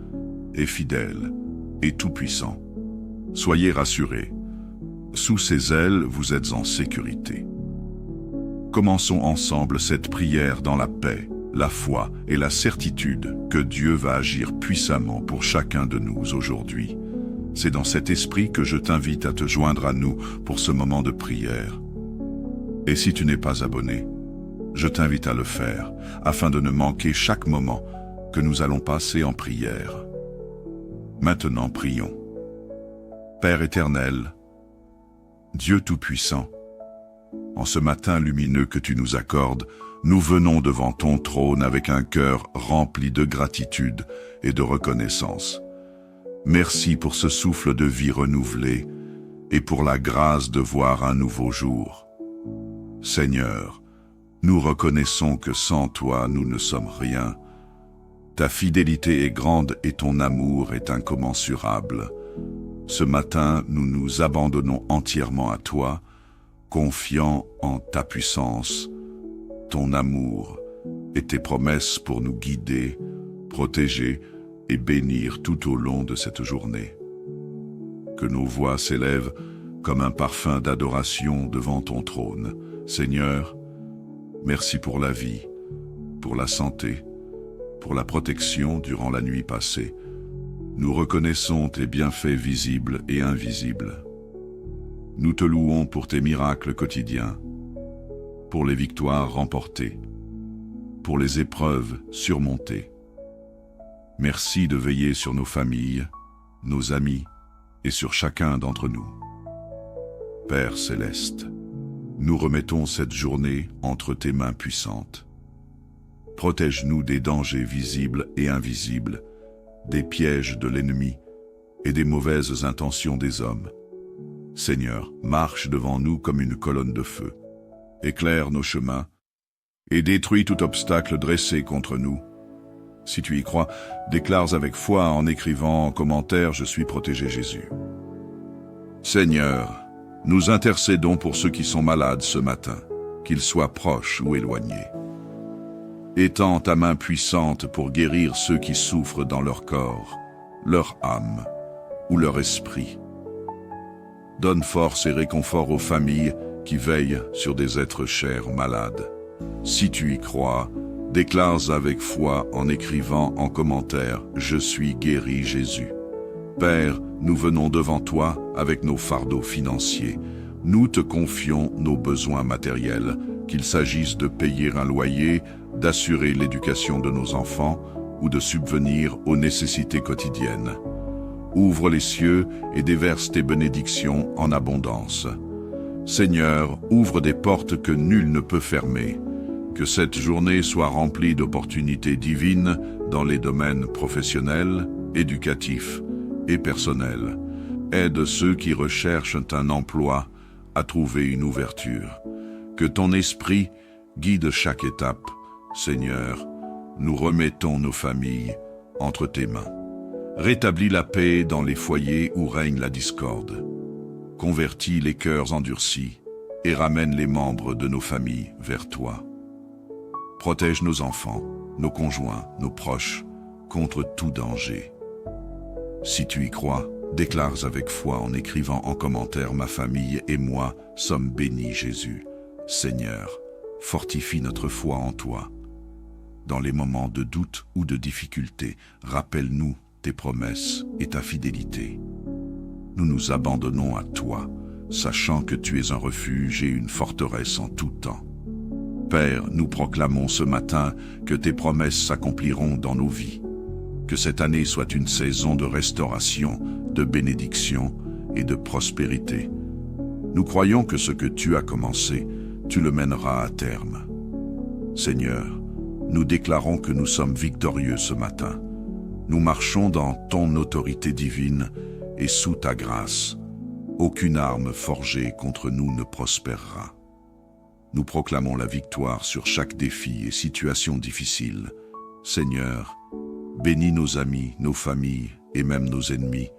est fidèle et tout-puissant. Soyez rassurés. Sous ses ailes, vous êtes en sécurité. Commençons ensemble cette prière dans la paix, la foi et la certitude que Dieu va agir puissamment pour chacun de nous aujourd'hui. C'est dans cet esprit que je t'invite à te joindre à nous pour ce moment de prière. Et si tu n'es pas abonné, je t'invite à le faire, afin de ne manquer chaque moment que nous allons passer en prière. Maintenant, prions. Père éternel, Dieu Tout-Puissant, en ce matin lumineux que tu nous accordes, nous venons devant ton trône avec un cœur rempli de gratitude et de reconnaissance. Merci pour ce souffle de vie renouvelé et pour la grâce de voir un nouveau jour. Seigneur, nous reconnaissons que sans toi, nous ne sommes rien. Ta fidélité est grande et ton amour est incommensurable. Ce matin, nous nous abandonnons entièrement à toi, confiants en ta puissance, ton amour et tes promesses pour nous guider, protéger et bénir tout au long de cette journée. Que nos voix s'élèvent comme un parfum d'adoration devant ton trône. Seigneur, merci pour la vie, pour la santé, pour la protection durant la nuit passée. Nous reconnaissons tes bienfaits visibles et invisibles. Nous te louons pour tes miracles quotidiens, pour les victoires remportées, pour les épreuves surmontées. Merci de veiller sur nos familles, nos amis et sur chacun d'entre nous. Père céleste, nous remettons cette journée entre tes mains puissantes. Protège-nous des dangers visibles et invisibles, des pièges de l'ennemi et des mauvaises intentions des hommes. Seigneur, marche devant nous comme une colonne de feu. Éclaire nos chemins et détruis tout obstacle dressé contre nous. Si tu y crois, déclare avec foi en écrivant en commentaire « Je suis protégé Jésus ». Seigneur, nous intercédons pour ceux qui sont malades ce matin, qu'ils soient proches ou éloignés. Étends ta main puissante pour guérir ceux qui souffrent dans leur corps, leur âme ou leur esprit. Donne force et réconfort aux familles qui veillent sur des êtres chers malades. Si tu y crois, déclare avec foi en écrivant en commentaire « Je suis guéri Jésus ». Père, nous venons devant toi avec nos fardeaux financiers. Nous te confions nos besoins matériels, qu'il s'agisse de payer un loyer, d'assurer l'éducation de nos enfants ou de subvenir aux nécessités quotidiennes. Ouvre les cieux et déverse tes bénédictions en abondance. Seigneur, ouvre des portes que nul ne peut fermer. Que cette journée soit remplie d'opportunités divines dans les domaines professionnels, éducatifs et personnels. Aide ceux qui recherchent un emploi à trouver une ouverture. Que ton esprit guide chaque étape. Seigneur, nous remettons nos familles entre tes mains. Rétablis la paix dans les foyers où règne la discorde. Convertis les cœurs endurcis et ramène les membres de nos familles vers toi. Protège nos enfants, nos conjoints, nos proches, contre tout danger. Si tu y crois, déclare avec foi en écrivant en commentaire « Ma famille et moi sommes bénis Jésus ». Seigneur, fortifie notre foi en toi. Dans les moments de doute ou de difficulté, rappelle-nous tes promesses et ta fidélité. Nous nous abandonnons à toi, sachant que tu es un refuge et une forteresse en tout temps. Père, nous proclamons ce matin que tes promesses s'accompliront dans nos vies. Que cette année soit une saison de restauration, de bénédiction et de prospérité. Nous croyons que ce que tu as commencé, tu le mèneras à terme. Seigneur, nous déclarons que nous sommes victorieux ce matin. Nous marchons dans ton autorité divine et sous ta grâce. Aucune arme forgée contre nous ne prospérera. Nous proclamons la victoire sur chaque défi et situation difficile. Seigneur, bénis nos amis, nos familles et même nos ennemis.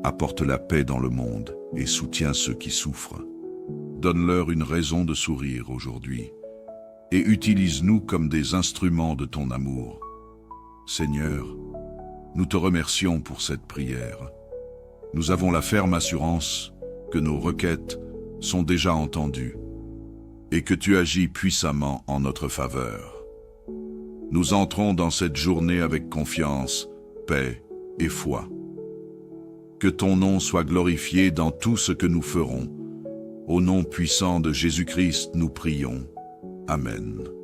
Apporte la paix dans le monde et soutiens ceux qui souffrent. Donne-leur une raison de sourire aujourd'hui et utilise-nous comme des instruments de ton amour. Seigneur, nous te remercions pour cette prière. Nous avons la ferme assurance que nos requêtes sont déjà entendues et que tu agis puissamment en notre faveur. Nous entrons dans cette journée avec confiance, paix et foi. Que ton nom soit glorifié dans tout ce que nous ferons. Au nom puissant de Jésus-Christ, nous prions. Amen.